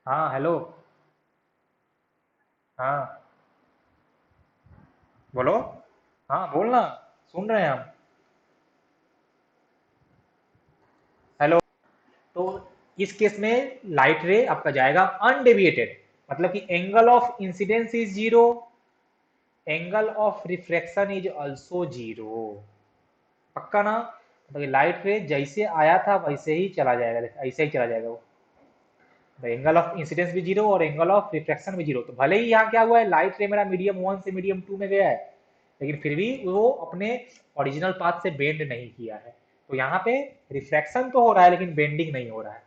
हाँ हेलो, हाँ बोलो, हाँ बोलना, सुन रहे हैं हम। हेलो, तो इस केस में लाइट रे आपका जाएगा अनडेविएटेड, मतलब कि angle of incidence is 0, angle of refraction is also 0। पक्का ना, मतलब लाइट रे जैसे आया था वैसे ही चला जाएगा, ऐसे ही चला जाएगा वो। एंगल ऑफ इंसिडेंस भी 0 और एंगल ऑफ रिफ्रैक्शन भी 0। तो भले ही यहाँ क्या हुआ है, लाइट रे मेरा मीडियम 1 से मीडियम 2 में गया है, लेकिन फिर भी वो अपने ओरिजिनल पाथ से बेंड नहीं किया है। तो यहाँ पे रिफ्रैक्शन तो हो रहा है लेकिन बेंडिंग नहीं हो रहा है।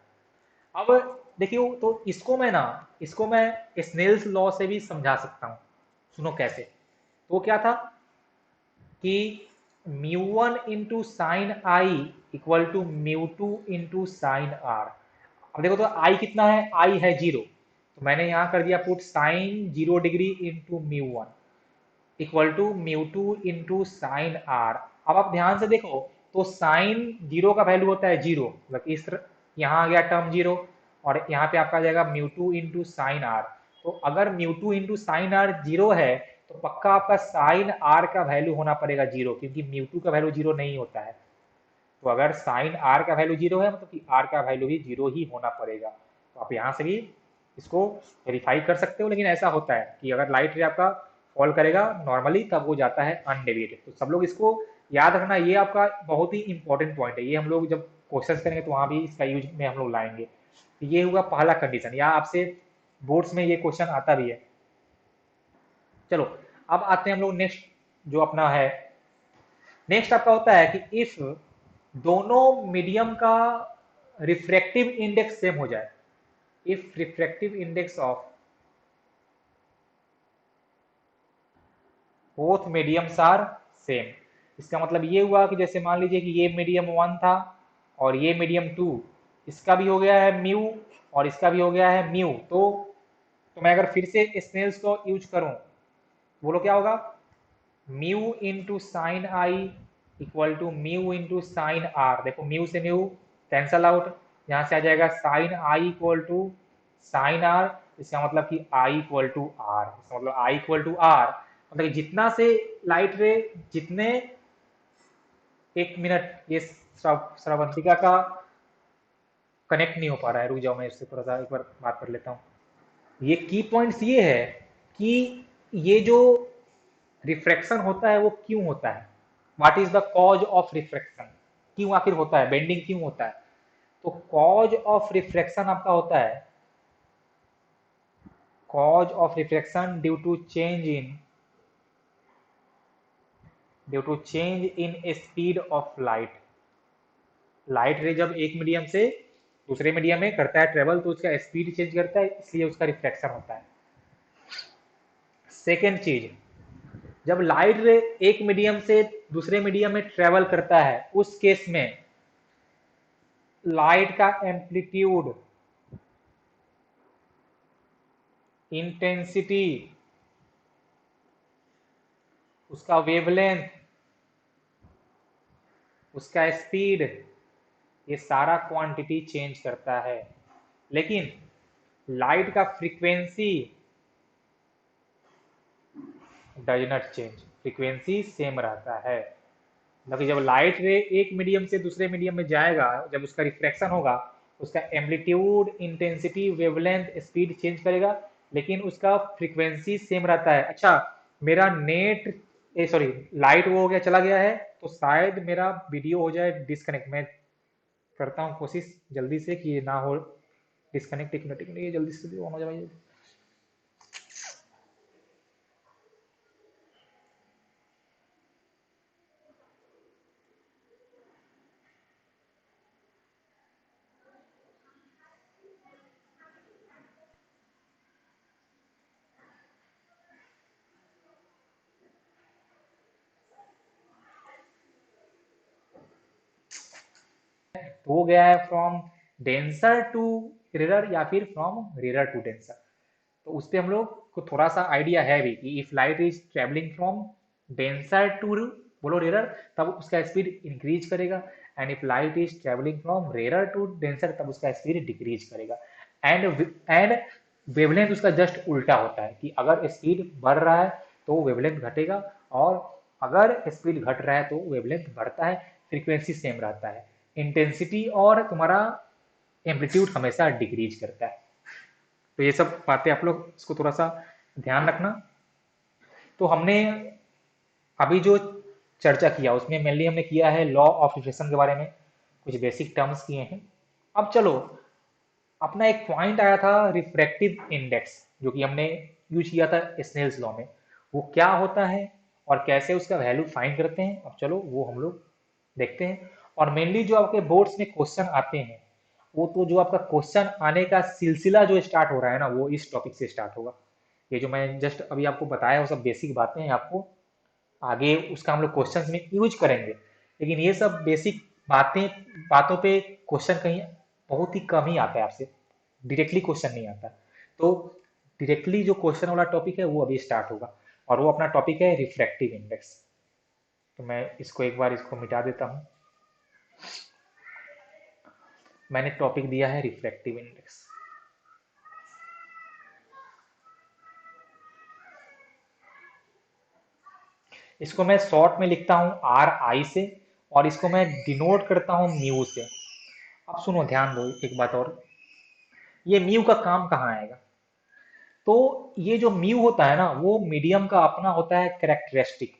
अब देखियो, तो इसको मैं स्नेल्स लॉ से भी समझा सकता हूँ। सुनो कैसे, तो क्या था कि μ1 into sine i equal to μ2 into sine r. अब देखो तो आई कितना है, आई है 0, तो मैंने यहाँ कर दिया put sine 0 degree into μ1 equal to μ2 into sine r. अब आप ध्यान से देखो, तो साइन 0 का वैल्यू होता है 0, मतलब इस तरह यहाँ आ गया टर्म 0, और यहाँ पे आपका आ जाएगा μ2 इंटू साइन आर। तो अगर μ2 इंटू साइन आर 0 है तो पक्का आपका साइन आर का वैल्यू होना पड़ेगा 0, क्योंकि μ2 का वैल्यू 0 नहीं होता है। तो अगर साइन आर का वैल्यू 0 है मतलब कि आर का वैल्यू भी 0 ही होना पड़ेगा। तो आप यहाँ से भी इसको वेरीफाई कर सकते हो, लेकिन ऐसा होता है कि अगर लाइट रे आपका फॉल करेगा नॉर्मली तब वो जाता है अनडेविएटेड। तो सब लोग इसको याद रखना, ये आपका बहुत ही इंपॉर्टेंट पॉइंट है, ये हम लोग जब क्वेश्चन करेंगे तो वहाँ भी इसका यूज में हम लोग लाएंगे। तो ये हुआ पहला कंडीशन, या आपसे बोर्ड्स में ये क्वेश्चन आता भी है। चलो अब आते हैं हम लोग नेक्स्ट, जो अपना है नेक्स्ट आपका होता है कि इफ दोनों मीडियम का रिफ्रैक्टिव इंडेक्स सेम हो जाए, if refractive index of both mediums are same. इसका मतलब ये हुआ कि जैसे मान लीजिए कि ये मीडियम 1 था और ये मीडियम 2, इसका भी हो गया है म्यू और इसका भी हो गया है म्यू। तो मैं अगर फिर से स्नेल्स को यूज करूं, बोलो क्या होगा, mu into sine i equal to mu into sine r. देखो म्यू से म्यू कैंसल आउट, यहां से आ जाएगा sine i equal to sine r. इसका मतलब कि आई इक्वल टू आर, इसका मतलब आई इक्वल टू आर, मतलब कि जितना से लाइट रे, जितने, एक मिनट, ये श्रावंतिका का कनेक्ट नहीं हो पा रहा है, रुक जाओ मैं इससे थोड़ा सा एक बार बात कर लेता हूँ। ये की पॉइंट्स ये है कि ये जो रिफ्रैक्शन होता है वो क्यों होता है, what is the cause of refraction, क्यों आखिर होता है, बेंडिंग क्यों होता है। तो कॉज ऑफ रिफ्रैक्शन आपका होता है, cause of refraction due to change in speed of light. Light ray जब एक मीडियम से दूसरे मीडियम में करता है ट्रेवल, तो उसका स्पीड चेंज करता है, इसलिए उसका रिफ्रैक्शन होता है। सेकेंड चीज, जब लाइट रे एक मीडियम से दूसरे मीडियम में ट्रेवल करता है, उस केस में लाइट का एम्पलीट्यूड, इंटेंसिटी, उसका वेवलेंथ, उसका स्पीड, ये सारा क्वांटिटी चेंज करता है। लेकिन लाइट का frequency does not change, frequency same रहता है। मतलब कि जब लाइट रे एक मीडियम से दूसरे मीडियम में जाएगा, जब उसका रिफ्रैक्शन होगा, उसका amplitude, intensity, wavelength, speed change करेगा, लेकिन उसका फ्रीक्वेंसी सेम रहता है। अच्छा, मेरा नेट, ए सॉरी, लाइट वो हो गया, चला गया है, तो शायद मेरा वीडियो हो जाए डिस्कनेक्ट। मैं करता हूँ कोशिश जल्दी से कि ये ना हो डिस्कनेक्ट। एक मिनट, ये जल्दी से ऑन हो जाए भाई। हो गया है फ्रॉम डेंसर टू रेयर या फिर फ्रॉम रेयर टू डेंसर। तो उस पर हम लोग को थोड़ा सा आइडिया है भी कि if light is travelling from denser to, बोलो रेयर, तब उसका स्पीड इंक्रीज करेगा। And if light is travelling from rare to denser, तब उसका स्पीड डिक्रीज करेगा। एंड वेवलेंथ उसका जस्ट उल्टा होता है कि अगर स्पीड बढ़ रहा है तो वेवलेंथ घटेगा, और अगर स्पीड घट रहा है तो वेवलेंथ बढ़ता है, फ्रीक्वेंसी सेम रहता है। इंटेंसिटी और तुम्हारा एम्पलीट्यूड हमेशा डिक्रीज करता है। तो ये सब बातें आप लोग इसको थोड़ा सा ध्यान रखना। तो हमने अभी जो चर्चा किया उसमें मेनली हमने किया है लॉ ऑफ रिफ्लेक्शन के बारे में, कुछ बेसिक टर्म्स किए हैं। अब चलो, अपना एक पॉइंट आया था रिफ्रैक्टिव इंडेक्स, जो कि हमने यूज किया था स्नेल्स लॉ में। वो क्या होता है और कैसे उसका वैल्यू फाइंड करते हैं, अब चलो वो हम लोग देखते हैं। और मेनली जो आपके बोर्ड्स में क्वेश्चन आते हैं, वो तो जो आपका क्वेश्चन आने का सिलसिला जो स्टार्ट हो रहा है ना, वो इस टॉपिक से स्टार्ट होगा। ये जो मैं जस्ट अभी आपको बताया वो सब बेसिक बातें हैं, आपको आगे उसका हम लोग क्वेश्चंस में यूज करेंगे। लेकिन ये सब बेसिक बातें, बातों पे क्वेश्चन कहीं बहुत ही कम ही आता है आपसे, डायरेक्टली क्वेश्चन नहीं आता। तो डायरेक्टली जो क्वेश्चन वाला टॉपिक है वो अभी स्टार्ट होगा, और वो अपना टॉपिक है रिफ्रैक्टिव इंडेक्स। तो मैं इसको एक बार इसको मिटा देता हूँ। मैंने टॉपिक दिया है रिफ्रैक्टिव इंडेक्स। इसको मैं शॉर्ट में लिखता हूँ आर आई से, और इसको मैं डिनोट करता हूँ म्यू से। अब सुनो, ध्यान दो एक बात और, ये म्यू का काम कहाँ आएगा। तो ये जो म्यू होता है ना, वो मीडियम का अपना होता है कैरेक्टरिस्टिक।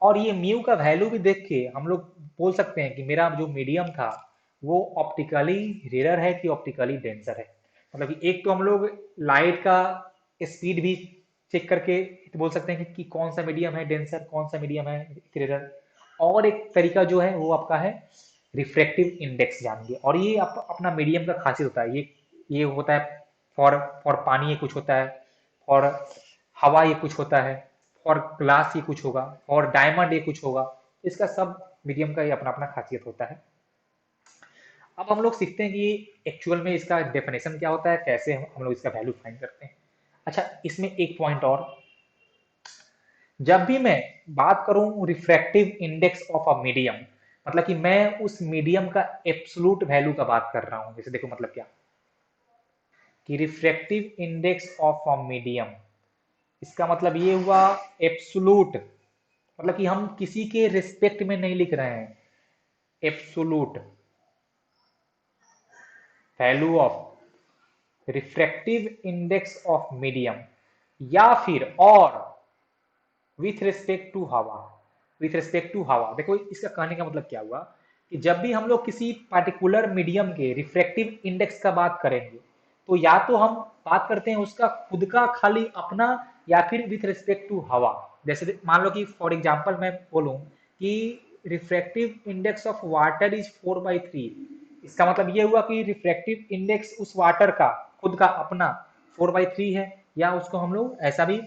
और ये म्यू का वैल्यू भी देख के हम लोग बोल सकते हैं कि मेरा जो मीडियम था वो ऑप्टिकली रेयर है कि ऑप्टिकली डेंसर है। मतलब कि एक तो हम लोग लाइट का स्पीड भी चेक करके बोल सकते हैं कि कौन सा मीडियम है डेंसर, कौन सा मीडियम है रेयर। और एक तरीका जो है वो आपका है रिफ्रैक्टिव इंडेक्स जानिए। और ये अपना मीडियम का खासियत होता है। ये होता है फॉर फॉर पानी ये कुछ होता है, फॉर हवा ये कुछ होता है, फॉर ग्लास ये कुछ होगा, और डायमंड ये कुछ होगा। इसका सब मीडियम का ये अपना अपना खासियत होता है। अब हम लोग सीखते हैं कि एक्चुअल में इसका डेफिनेशन क्या होता है, कैसे हम लोग इसका वैल्यू फाइंड करते हैं। अच्छा, इसमें एक पॉइंट और, जब भी मैं बात करूं refractive index of a medium, मतलब कि मैं उस मीडियम का एब्सोल्यूट वैल्यू का बात कर रहा हूं। जैसे देखो मतलब क्या, कि refractive index of a medium, इसका मतलब ये हुआ एब्सोल्यूट, मतलब कि हम किसी के रिस्पेक्ट में नहीं लिख रहे हैं, absolute value of refractive index of medium, या फिर और विथ रिस्पेक्ट टू हवा। विथ रिस्पेक्ट टू हवा, देखो इसका कहने का मतलब क्या हुआ, कि जब भी हम लोग किसी पार्टिकुलर मीडियम के रिफ्रैक्टिव इंडेक्स का बात करेंगे, तो या तो हम बात करते हैं उसका खुद का खाली अपना, या फिर विथ रिस्पेक्ट टू हवा। जैसे मान लो कि फॉर एग्जांपल मैं बोलूं कि refractive index of water is 4/3, इसका मतलब ये हुआ कि रिफ्रैक्टिव इंडेक्स उस वाटर का खुद का अपना 4/3 है। या उसको हम लोग ऐसा भी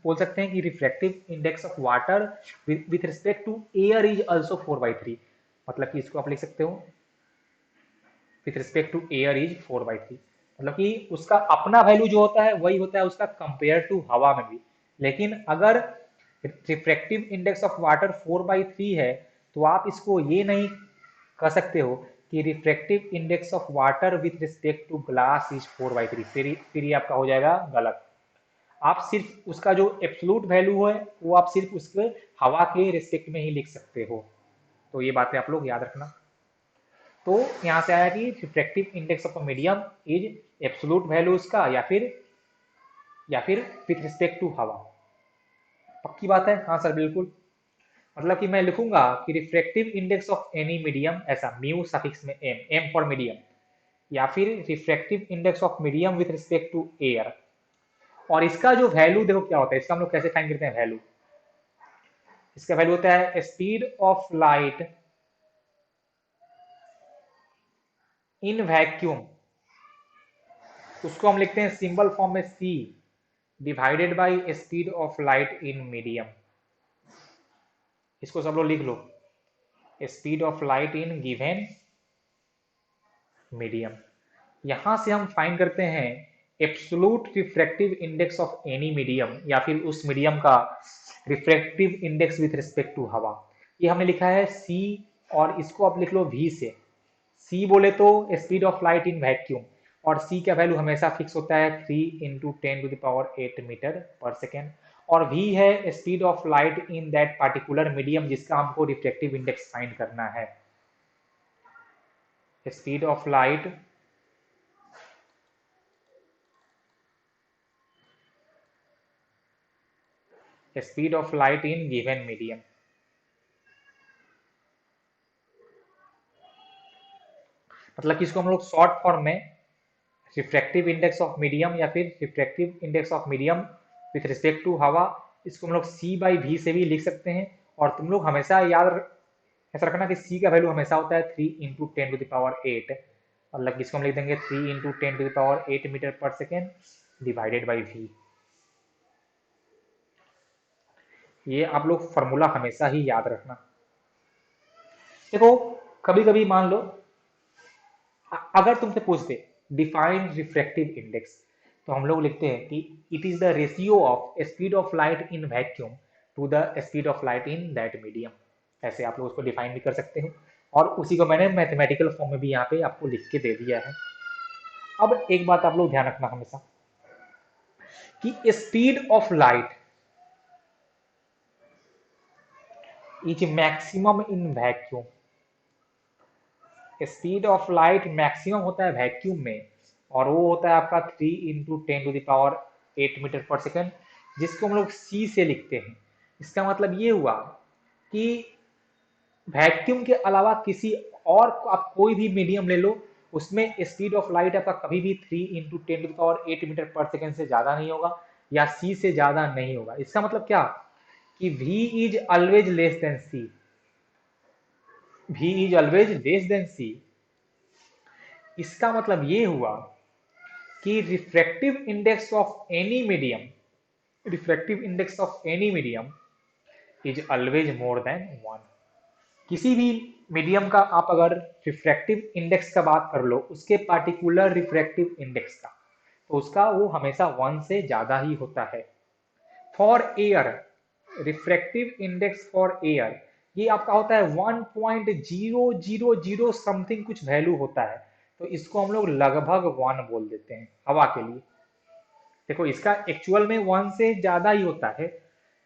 बोल सकते हैं कि refractive index of water with respect to air is also 4/3, मतलब कि इसको आप लिख सकते हो with respect to air is 4/3, मतलब कि उसका अपना वैल्यू जो होता है वही होता है उसका कंपेयर टू हवा में भी। लेकिन अगर रिफ्रैक्टिव इंडेक्स ऑफ वाटर 4/3 है, तो आप इसको ये नहीं कह सकते हो कि refractive index of water with respect to glass is 4/3, फिर ये आपका हो जाएगा गलत। आप सिर्फ उसका जो एब्सोल्यूट वैल्यू है वो आप सिर्फ उसके हवा के रिस्पेक्ट में ही लिख सकते हो। तो ये बातें आप लोग याद रखना। तो यहाँ से आया कि refractive index of a medium is absolute value उसका, या फिर विथ रिस्पेक्ट टू हवा। पक्की बात है? हाँ सर बिल्कुल। मतलब कि मैं लिखूंगा कि refractive index of any medium, ऐसा म्यू सफिक्स में एम, एम फॉर मीडियम, या फिर refractive index of medium with respect to air. और इसका जो वैल्यू देखो क्या होता है, इसका हम लोग कैसे फाइंड करते हैं वैल्यू। इसका वैल्यू होता है speed of light in vacuum, उसको हम लिखते हैं सिंबल फॉर्म में C divided by speed of light in medium. इसको सब लोग लिख लो, speed of light in given medium. यहां से हम फाइंड करते हैं absolute refractive index of any medium, या फिर उस मीडियम का refractive index with respect to हवा। ये हमने लिखा है सी, और इसको आप लिख लो वी से। सी बोले तो speed of light in vacuum, और सी का वैल्यू हमेशा फिक्स होता है 3 × 10⁸ मीटर पर सेकेंड। और वी है speed of light in that particular medium जिसका हमको रिफ्रैक्टिव इंडेक्स फाइंड करना है। Speed of light speed of light in given medium. मतलब कि इसको हम लोग शॉर्ट फॉर्म में रिफ्रैक्टिव इंडेक्स ऑफ मीडियम, या फिर refractive index of medium with respect to हवा, इसको हम लोग C/V से भी लिख सकते हैं। और तुम लोग हमेशा ऐसा रखना कि C का वैल्यू हमेशा होता है 3 × 10⁸, मतलब इसको हम लिख देंगे 3 × 10⁸ मीटर पर सेकेंड डिवाइडेड बाई V। ये आप लोग फॉर्मूला हमेशा ही याद रखना। देखो कभी कभी मान लो अगर तुमसे पूछते डिफाइन रिफ्रैक्टिव इंडेक्स, तो हम लोग लिखते हैं कि it is the ratio of speed of light in vacuum to the speed of light in that medium. ऐसे आप लोग उसको डिफाइन भी कर सकते हैं, और उसी को मैंने मैथमेटिकल फॉर्म में भी यहाँ पे आपको लिख के दे दिया है। अब एक बात आप लोग ध्यान रखना हमेशा, कि speed of light is maximum in vacuum. Speed of light maximum होता है वैक्यूम में, और वो होता है आपका 3 × 10⁸ मीटर पर सेकेंड, जिसको हम लोग C से लिखते हैं। इसका मतलब ये हुआ कि वैक्यूम के अलावा किसी और आप कोई भी मीडियम ले लो, उसमें स्पीड ऑफ लाइट आपका कभी भी 3 × 10⁸ मीटर पर सेकेंड से ज्यादा नहीं होगा, या C से ज्यादा नहीं होगा। इसका मतलब क्या, कि V is always less than C। V is always less than C। इसका मतलब ये हुआ कि refractive index of any medium, refractive index of any medium is always more than 1। किसी भी मीडियम का आप अगर रिफ्रैक्टिव इंडेक्स का बात कर लो, उसके पार्टिकुलर रिफ्रैक्टिव इंडेक्स का, तो उसका वो हमेशा 1 से ज्यादा ही होता है। For air, refractive index for air, ये आपका होता है 1.000 समथिंग कुछ वैल्यू होता है, तो इसको हम लोग लगभग 1 बोल देते हैं हवा के लिए। देखो इसका एक्चुअल में 1 से ज्यादा ही होता है,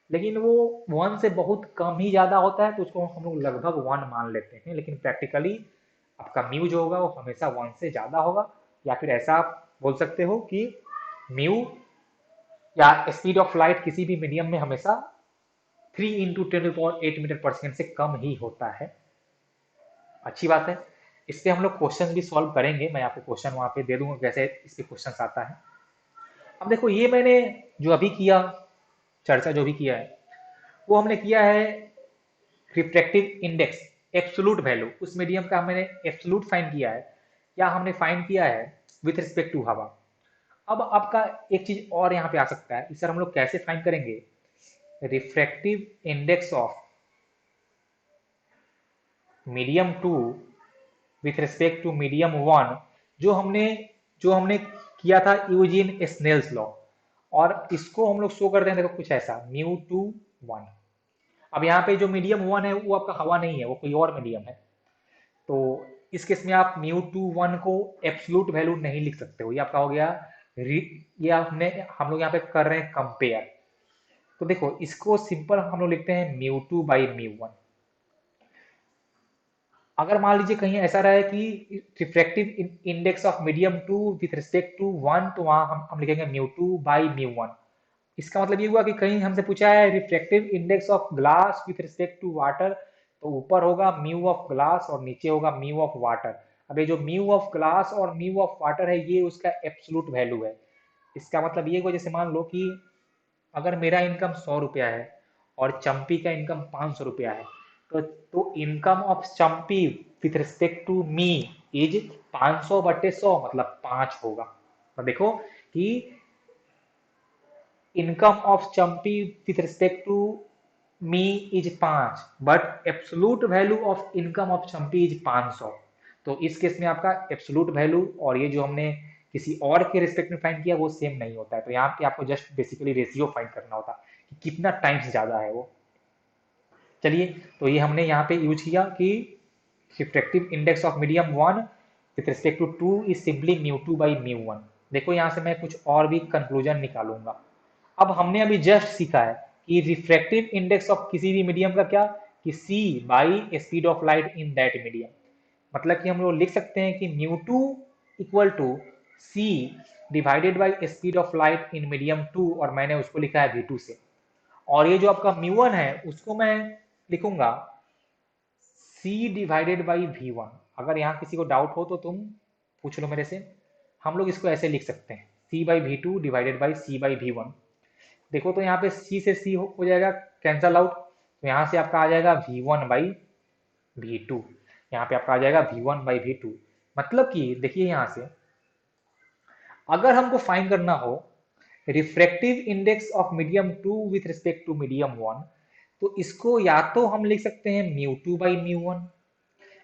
लेकिन वो 1 से बहुत कम ही ज्यादा होता है, तो उसको हम लोग लगभग 1 मान लेते हैं। लेकिन प्रैक्टिकली आपका म्यू जो होगा वो हमेशा 1 से ज्यादा होगा, या फिर ऐसा आप बोल सकते हो कि म्यू या स्पीड ऑफ लाइट किसी भी मीडियम में हमेशा 3 × 10⁸ मीटर पर सेकेंड से कम ही होता है। अच्छी बात है। इस पे हम लोग क्वेश्चन भी सॉल्व करेंगे, मैं आपको क्वेश्चन वहां पे दे दूंगा कैसे इस पे क्वेश्चन आता है। अब देखो ये मैंने जो अभी किया, चर्चा जो भी किया है, वो हमने किया है रिफ्रैक्टिव इंडेक्स एब्सोल्यूट वैल्यू, उस मीडियम का मैंने एब्सोल्यूट फाइंड किया है, या हमने फाइंड किया है विथ रिस्पेक्ट टू हवा। अब आपका एक चीज और यहाँ पे आ सकता है, इसे हम लोग कैसे फाइंड करेंगे, refractive index of medium 2 with respect to medium 1, जो हमने किया था यूजीन स्नेल्स लॉ, और इसको हम लोग शो करते हैं देखो कुछ ऐसा μ2 1। अब यहाँ पे जो मीडियम 1 है वो आपका हवा नहीं है, वो कोई और मीडियम है, तो इस केस में आप μ2 1 को एब्सोल्यूट वैल्यू नहीं लिख सकते हो, ये आपका हो गया ये आपने हम लोग यहाँ पे कर रहे हैं कंपेयर। तो देखो इसको सिंपल हम लोग लिखते हैं μ2/μ1। अगर मान लीजिए कहीं ऐसा रहा है कि refractive index of medium 2 with respect to 1, तो वहां हम लिखेंगे μ2/μ1। इसका मतलब ये हुआ कि कहीं हमसे पूछा है refractive index of glass with respect to water, तो ऊपर होगा म्यू ऑफ ग्लास और नीचे होगा म्यू ऑफ वाटर। अब ये जो म्यू ऑफ ग्लास और म्यू ऑफ वाटर है ये उसका एब्सोल्यूट वैल्यू है। इसका मतलब ये हुआ, जैसे मान लो कि अगर मेरा इनकम 100 रुपया है और चंपी का इनकम 500 रुपया है, तो income of Champi with respect to me is 500/100 मतलब 5 होगा। तो देखो कि income of Champi with respect to me is 5, but absolute value of income of Champi is 500। तो इस केस में आपका एब्सोल्यूट वैल्यू और ये जो हमने किसी और के रिस्पेक्ट में फाइंड किया वो सेम नहीं होता है, तो यहाँ पे आपको जस्ट बेसिकली रेशियो फाइंड करना होता है कि कितना टाइम्स ज्यादा है वो। चलिए, तो ये हमने यहाँ पे यूज किया कि refractive index of medium 1 with respect to 2 is simply μ2/μ1। देखो यहाँ से मैं कुछ और भी कंक्लूजन निकालूंगा। अब हमने अभी जस्ट सीखा है कि रिफ्रैक्टिव इंडेक्स ऑफ किसी भी मीडियम का क्या, कि c by speed of light in that medium. मतलब कि हम लोग लिख सकते हैं कि μ2 equal to c divided by speed of light in medium 2, और मैंने उसको लिखा है v2 से। और ये जो आपका μ1 है उसको मैं लिखूंगा c डिवाइडेड बाई v1। अगर यहाँ किसी को डाउट हो तो तुम पूछ लो मेरे से। हम लोग इसको ऐसे लिख सकते हैं c/v2 डिवाइडेड बाई c/v1। देखो तो यहाँ पे c से c हो जाएगा कैंसल आउट, तो यहाँ से आपका आ जाएगा v1/v2। यहाँ पे आपका आ जाएगा v1/v2। मतलब कि देखिए यहाँ से अगर हमको फाइंड करना हो refractive index of medium 2 with respect to medium 1, तो इसको या तो हम लिख सकते हैं μ2/μ1,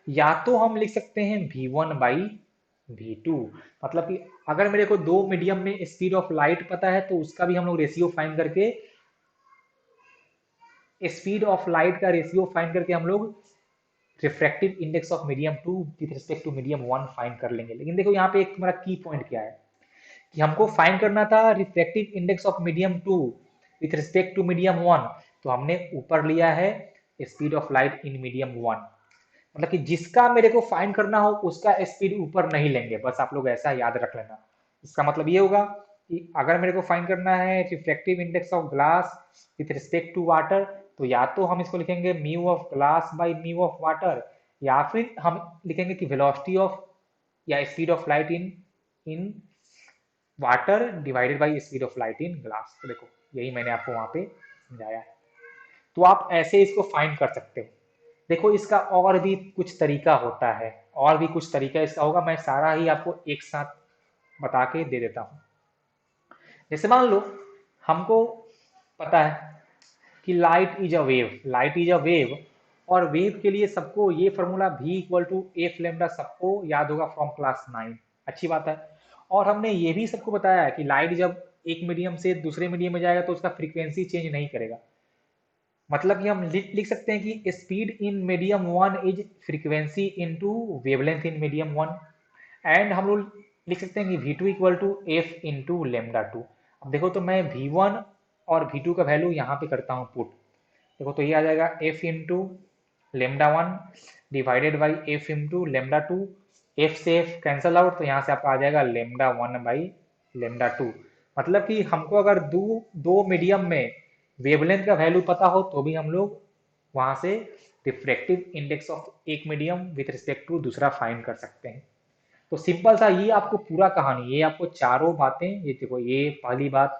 या तो हम लिख सकते हैं v1/v2। मतलब कि अगर मेरे को दो मीडियम में स्पीड ऑफ लाइट पता है तो उसका भी हम लोग रेशियो फाइंड करके, स्पीड ऑफ लाइट का रेशियो फाइंड करके हम लोग refractive index of medium 2 with respect to medium 1 find कर लेंगे। लेकिन देखो यहाँ पे एक हमारा की पॉइंट क्या है कि हमको फाइंड करना था refractive index of medium 2 with respect to medium 1, तो हमने ऊपर लिया है speed of light in medium 1। मतलब कि जिसका मेरे को फाइंड करना हो उसका स्पीड ऊपर नहीं लेंगे, बस आप लोग ऐसा याद रख लेना। इसका मतलब ये होगा कि अगर मेरे को फाइंड करना है refractive index of glass with respect to water, तो या तो हम इसको लिखेंगे mu of glass by mu of water, या फिर हम लिखेंगे कि वेलोसिटी ऑफ या speed of light in in water divided by speed of light in glass. तो देखो यही मैंने आपको वहां पे समझाया है, तो आप ऐसे इसको फाइंड कर सकते हो। देखो इसका और भी कुछ तरीका होता है, और भी कुछ तरीका इसका होगा, मैं सारा ही आपको एक साथ बता के दे देता हूं। जैसे मान लो हमको पता है कि लाइट इज अ वेव और वेव के लिए सबको ये formula v equal to f lambda सबको याद होगा फ्रॉम क्लास 9। अच्छी बात है। और हमने ये भी सबको बताया है कि लाइट जब एक मीडियम से दूसरे मीडियम में जाएगा तो उसका फ्रीक्वेंसी चेंज नहीं करेगा। मतलब कि हम लिख सकते हैं कि speed in medium one is frequency into wavelength in medium one. And हम लोग लिख सकते हैं कि v two equal to f into lambda two. अब देखो तो मैं वी वन और वी टू का वैल्यू यहाँ पे करता हूँ पुट। देखो तो ये आ जाएगा F into lambda one divided by F into lambda to. F से एफ कैंसल आउट तो यहाँ से आपका आ जाएगा lambda one by lambda to. मतलब कि हमको अगर दो मीडियम में वेवलेंथ का वैल्यू पता हो तो भी हम लोग वहां से रिफ्रैक्टिव इंडेक्स ऑफ एक मीडियम विथ रिस्पेक्ट टू दूसरा फाइंड कर सकते हैं। तो सिंपल सा ये आपको पूरा कहानी, ये आपको चारों बातें, ये देखो ये पहली बात,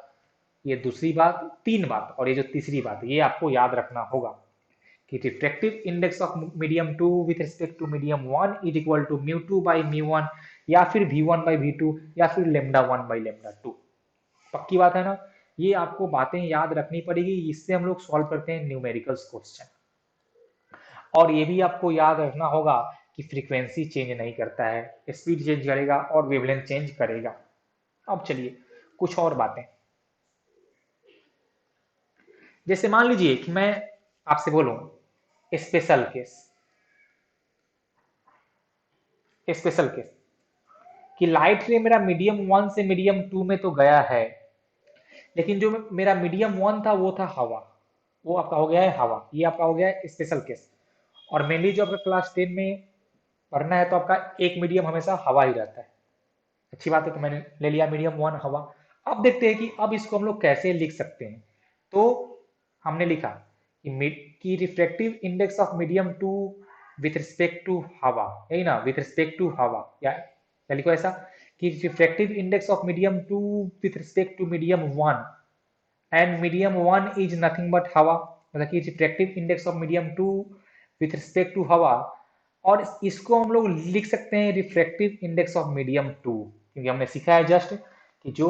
ये दूसरी बात, तीन बात और ये जो तीसरी बात, ये आपको याद रखना होगा कि refractive index of medium two with respect to medium one is equal to mu two by mu one या फिर we one by we two या फिर lambda one by lambda two. पक्की बात है ना। ये आपको बातें याद रखनी पड़ेगी, इससे हम लोग सॉल्व करते हैं न्यूमेरिकल्स क्वेश्चन। और ये भी आपको याद रखना होगा कि फ्रीक्वेंसी चेंज नहीं करता है, स्पीड चेंज करेगा और वेवलेंथ चेंज करेगा। अब चलिए कुछ और बातें, जैसे मान लीजिए कि मैं आपसे बोलूं स्पेशल केस, स्पेशल केस कि लाइट रे मेरा मीडियम वन से मीडियम टू में तो गया है, लेकिन जो मेरा मीडियम वन था वो था हवा, वो आपका हो गया है हवा। ये आपका हो गया है स्पेशल केस। और मेनली जो आपका क्लास 10 में पढ़ना है तो आपका एक मीडियम हमेशा हवा ही रहता है। अच्छी बात है, तो मैंने ले लिया मीडियम वन हवा। अब देखते हैं कि अब इसको हम लोग कैसे लिख सकते हैं। तो हमने लिखा कि refractive index of medium two with respect to हवा, यही ना, विथ रिस्पेक्ट टू हवा, या लिखो ऐसा कि refractive index of medium two with respect to medium one and medium one is nothing but हवा। मतलब कि refractive index of medium two with respect to हवा। और इसको हम लोग लिख सकते हैं refractive index of medium two, क्योंकि हमने सीखा है जस्ट कि जो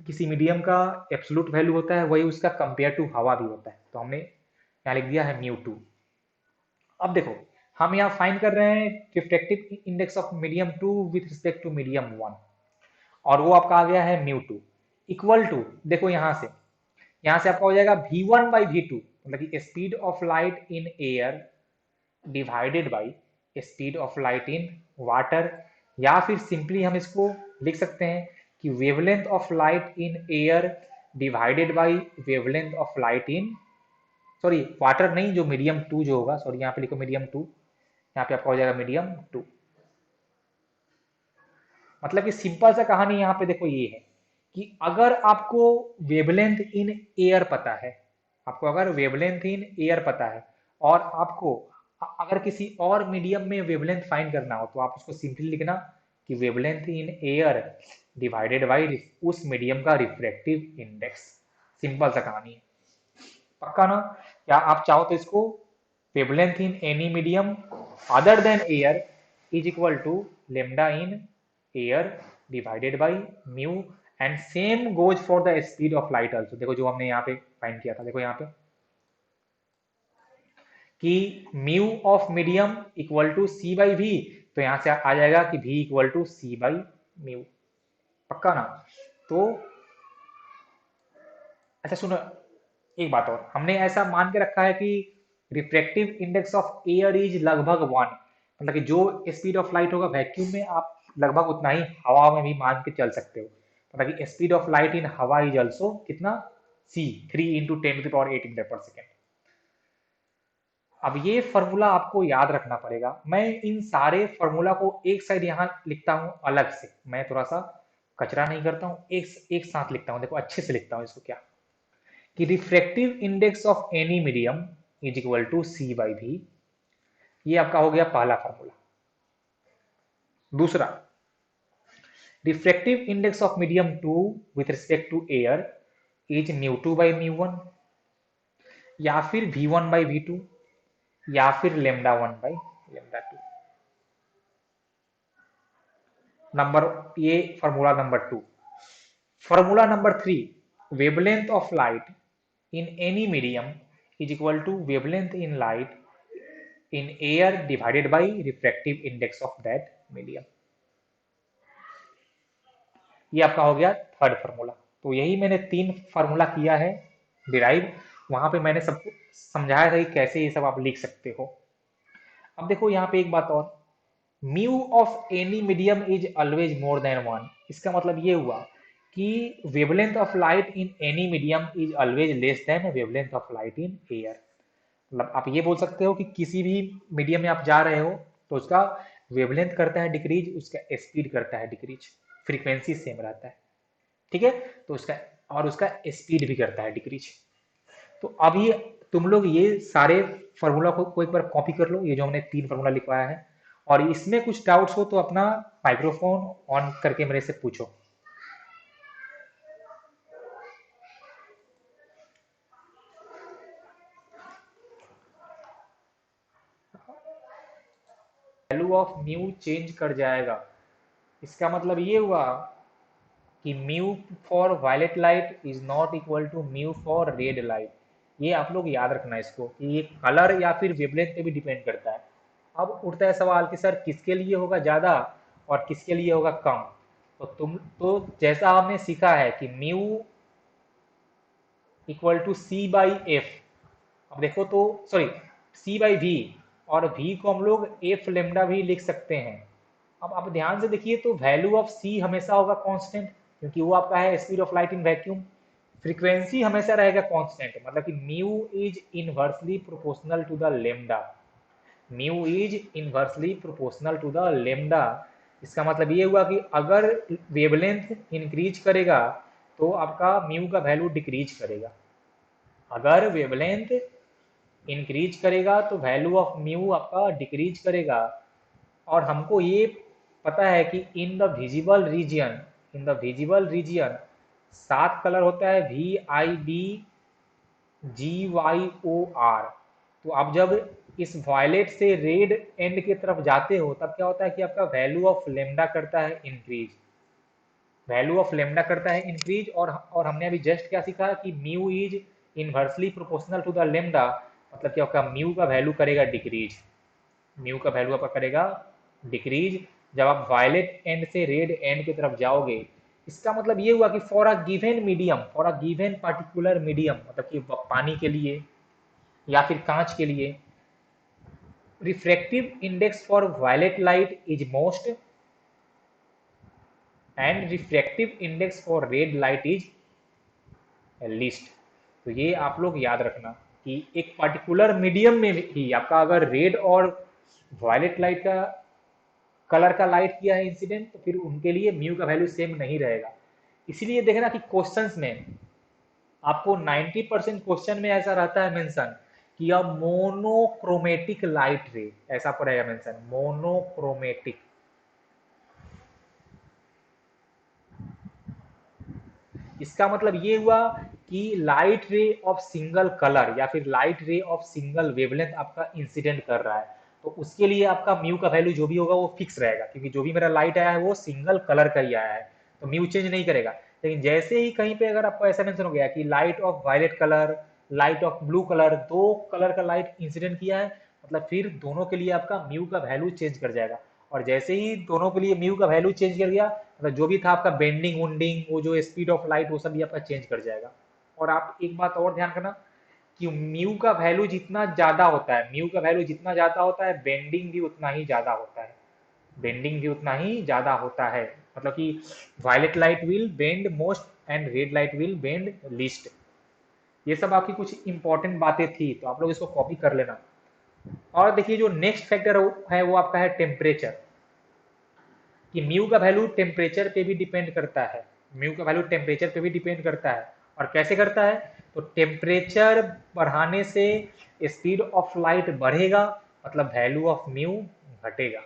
किसी मीडियम का एब्सोल्यूट वैल्यू होता है वही उसका कंपेयर टू हवा भी होता है। तो हमने यहाँ लिख दिया है म्यू टू। अब देखो हम यहाँ फाइंड कर रहे हैं refractive index of medium two with respect to medium one, और वो आपका आ गया है म्यू टू इक्वल टू, देखो यहाँ से आपका हो जाएगा V one by we two, मतलब कि speed of light in air divided by speed of light in water. या फिर सिंपली हम इसको लिख सकते हैं कि wavelength of light in air divided by wavelength of light in, sorry water नहीं, जो मीडियम टू जो होगा, सॉरी यहाँ पे लिखो मीडियम टू, यहाँ पे आपका हो जाएगा मीडियम टू। मतलब कि सिंपल सा कहानी यहाँ पे देखो ये है कि अगर आपको वेवलेंथ इन एयर पता है, आपको अगर वेवलेंथ इन एयर पता है और आपको अगर किसी और मीडियम में वेवलेंथ फाइंड करना हो तो आप उसको सिंपली लिखना कि wavelength in air divided by उस मीडियम का रिफ्रैक्टिव इंडेक्स। सिंपल सा कहानी है, पक्का ना। या आप चाहो तो इसको wavelength in any medium other than air is equal to lambda in air divided by mu and same goes for the speed of light also. देखो जो हमने यहाँ पे फाइंड किया था, देखो यहाँ पे कि mu of medium equal to C by V, तो यहां से आ जाएगा कि v equal to C by mu. पक्का ना। तो अच्छा सुनो, एक बात और, हमने ऐसा मान के रखा है कि refractive index of air is लगभग वन, मतलब कि जो स्पीड ऑफ लाइट होगा वैक्यूम में आप लगभग उतना ही हवा में भी मान के चल सकते हो। मतलब कि स्पीड ऑफ लाइट इन हवा इज ऑल्सो कितना, c 3 इंटू 10⁸ मीटर पर सेकेंड। अब ये फॉर्मूला आपको याद रखना पड़ेगा। मैं इन सारे फॉर्मूला को एक साइड यहाँ लिखता हूँ अलग से, मैं थोड़ा सा कचरा नहीं करता हूँ, एक साथ लिखता हूँ। देखो अच्छे से लिखता हूँ इसको, क्या कि refractive index of any medium is equal to C by V. ये आपका हो गया पहला फॉर्मूला। दूसरा, refractive index of medium two with respect to air is mu two by mu one, या फिर we one by we two, या फिर lambda one by lambda two. Number, ये formula number two. Formula number three, wavelength of light in any medium is equal to wavelength in light in air divided by refractive index of that medium. ये आपका हो गया third formula. तो यही मैंने 3 formula किया है डिराइव, वहां पे मैंने सबको समझाया था कि कैसे ये सब आप लिख सकते हो। अब देखो यहाँ पे एक बात और, mu of any medium is always more than 1। इसका मतलब ये हुआ कि wavelength of light in any medium is always less than wavelength of light in air. मतलब आप ये बोल सकते हो कि किसी भी मीडियम में आप जा रहे हो तो उसका वेवलेंथ करता है डिक्रीज, उसका स्पीड करता है डिक्रीज, फ्रीक्वेंसी सेम रहता है, ठीक है। तो उसका और उसका स्पीड भी करता है डिक्रीज। तो अब ये तुम लोग ये सारे फार्मूला को एक बार कॉपी कर लो, ये जो हमने 3 फार्मूला लिखवाया है, और इसमें कुछ डाउट्स हो तो अपना माइक्रोफोन ऑन करके मेरे से पूछो। वैल्यू ऑफ म्यू चेंज कर जाएगा, इसका मतलब ये हुआ कि mu for violet light is not equal to mu for red light. ये आप लोग याद रखना इसको कि ये कलर या फिर वेवलेंथ पे भी डिपेंड करता है। अब उठता है सवाल कि सर किसके लिए होगा ज़्यादा और किसके लिए होगा कम। तो जैसा हमने सीखा है कि mu equal to C by F. अब देखो तो सॉरी, सी बाई वी, और वी को हम लोग एफ लेमडा भी लिख सकते हैं। अब आप ध्यान से देखिए तो वैल्यू ऑफ सी हमेशा होगा कांस्टेंट, क्योंकि वो आपका है speed of light in vacuum. Frequency हमेशा रहेगा कांस्टेंट, मतलब कि mu is inversely proportional to the lambda. Mu is inversely proportional to the lambda. इसका मतलब ये हुआ कि अगर वेवलेंथ इंक्रीज करेगा तो आपका म्यू का वैल्यू डिक्रीज करेगा। अगर वेवलेंथ इंक्रीज करेगा तो वैल्यू ऑफ म्यू आपका डिक्रीज करेगा। और हमको ये पता है कि in the visible region 7 colour होता है, VIB GYOR। तो आप जब इस वायलेट से रेड एंड की तरफ जाते हो तब क्या होता है कि आपका वैल्यू ऑफ लेमडा करता है इंक्रीज, वैल्यू ऑफ लेमडा करता है इंक्रीज। और हमने अभी जस्ट क्या सीखा कि mu is inversely proportional to the lambda, मतलब कि आपका म्यू का वैल्यू करेगा डिक्रीज। म्यू का वैल्यू आपका करेगा डिक्रीज जब आप वायलेट एंड से रेड एंड की तरफ जाओगे। इसका मतलब ये हुआ कि for a given medium, for a given particular medium, मतलब कि पानी के लिए या फिर कांच के लिए, refractive index for violet light is most and refractive index for red light is least. तो ये आप लोग याद रखना कि एक पर्टिकुलर मीडियम में भी आपका अगर रेड और वायलेट लाइट का कलर का लाइट किया है इंसिडेंट, तो फिर उनके लिए म्यू का वैल्यू सेम नहीं रहेगा। इसीलिए देखना कि क्वेश्चंस में आपको 90% क्वेश्चन में ऐसा रहता है मेंशन कि अब मोनोक्रोमेटिक लाइट रे, ऐसा पड़ेगा मेंशन मोनोक्रोमेटिक। इसका मतलब ये हुआ कि light ray of single colour या फिर light ray of single wavelength आपका इंसिडेंट कर रहा है, तो उसके लिए आपका म्यू का वैल्यू जो भी होगा वो फिक्स रहेगा, क्योंकि जो भी मेरा लाइट आया है वो सिंगल कलर का ही आया है, तो म्यू चेंज नहीं करेगा। लेकिन जैसे ही कहीं पे अगर आपको ऐसा मेंशन हो गया कि light of violet colour, light of blue colour, 2 colour का लाइट इंसिडेंट किया है, मतलब फिर दोनों के लिए आपका म्यू का वैल्यू चेंज कर जाएगा। और जैसे ही दोनों के लिए म्यू का वैल्यू चेंज कर गया, मतलब जो भी था आपका बेंडिंग वुंडिंग, वो जो स्पीड ऑफ लाइट, वो सब भी आपका चेंज कर जाएगा। और आप एक बात और ध्यान करना कि म्यू का वैल्यू जितना ज्यादा होता है, म्यू का वैल्यू जितना ज्यादा होता है, बेंडिंग भी उतना ही ज्यादा होता है, बेंडिंग भी उतना ही ज्यादा होता है। मतलब कि violet light will bend most and red light will bend least. ये सब आपकी कुछ इंपॉर्टेंट बातें थी, तो आप लोग इसको कॉपी कर लेना। और देखिए जो नेक्स्ट फैक्टर है वो आपका है टेम्परेचर, कि म्यू का वैल्यू टेम्परेचर पे भी डिपेंड करता है। म्यू का वैल्यू टेम्परेचर पे भी डिपेंड करता है। और कैसे करता है, तो टेम्परेचर बढ़ाने से स्पीड ऑफ लाइट बढ़ेगा, मतलब वैल्यू ऑफ म्यू घटेगा।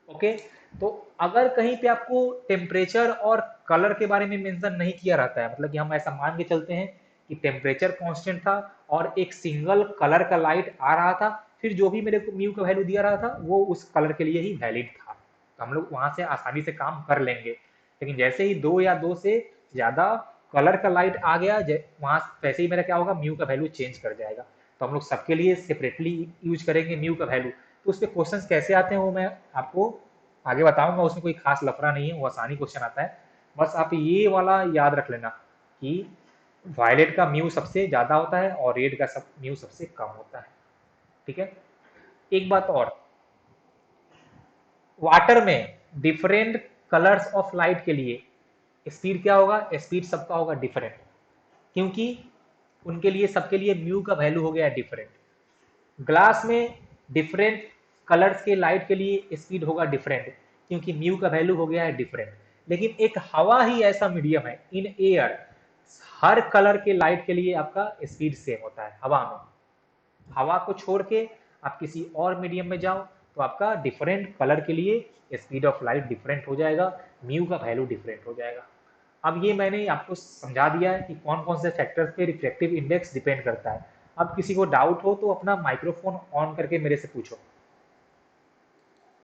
ओके। तो अगर कहीं पे आपको टेम्परेचर और कलर के बारे में मेंशन नहीं किया रहता है, मतलब कि हम ऐसा मान के चलते हैं कि टेम्परेचर कांस्टेंट था और एक सिंगल कलर का लाइट आ रहा था, फिर जो भी मेरे को म्यू का वैल्यू दिया रहा था वो उस कलर के लिए ही वैलिड था, तो हम लोग वहां से आसानी से काम कर लेंगे। लेकिन जैसे ही 2 या 2 से ज्यादा कलर का लाइट आ गया, वहां वैसे ही मेरा क्या होगा, म्यू का वैल्यू चेंज कर जाएगा। तो हम लोग सबके लिए सेपरेटली यूज करेंगे म्यू का वैल्यू। तो उस पर क्वेश्चन कैसे आते हैं वो मैं आपको आगे बताऊंगा, उसमें कोई खास लफड़ा नहीं है, वो आसानी क्वेश्चन आता है। बस आप ये वाला याद रख लेना कि वायलेट का म्यू सबसे ज्यादा होता है और रेड का म्यू सबसे कम होता है। ठीक है। एक बात और, वाटर में डिफरेंट कलर्स ऑफ लाइट के लिए स्पीड क्या होगा, स्पीड सबका होगा डिफरेंट, क्योंकि उनके लिए सबके लिए म्यू का वैल्यू हो गया है डिफरेंट। ग्लास में डिफरेंट कलर्स के लाइट के लिए स्पीड होगा डिफरेंट, क्योंकि म्यू का वैल्यू हो गया है डिफरेंट। लेकिन एक हवा ही ऐसा मीडियम है, इन एयर हर कलर के लाइट के लिए आपका स्पीड सेम होता है हवा में। हवा को छोड़ के आप किसी और मीडियम में जाओ तो आपका डिफरेंट कलर के लिए स्पीड ऑफ लाइट डिफरेंट हो जाएगा, म्यू का वैल्यू डिफरेंट हो जाएगा। अब ये मैंने आपको समझा दिया है कि कौन कौन से फैक्टर्स पे रिफ्लेक्टिव इंडेक्स डिपेंड करता है। अब किसी को डाउट हो तो अपना माइक्रोफोन ऑन करके मेरे से पूछो।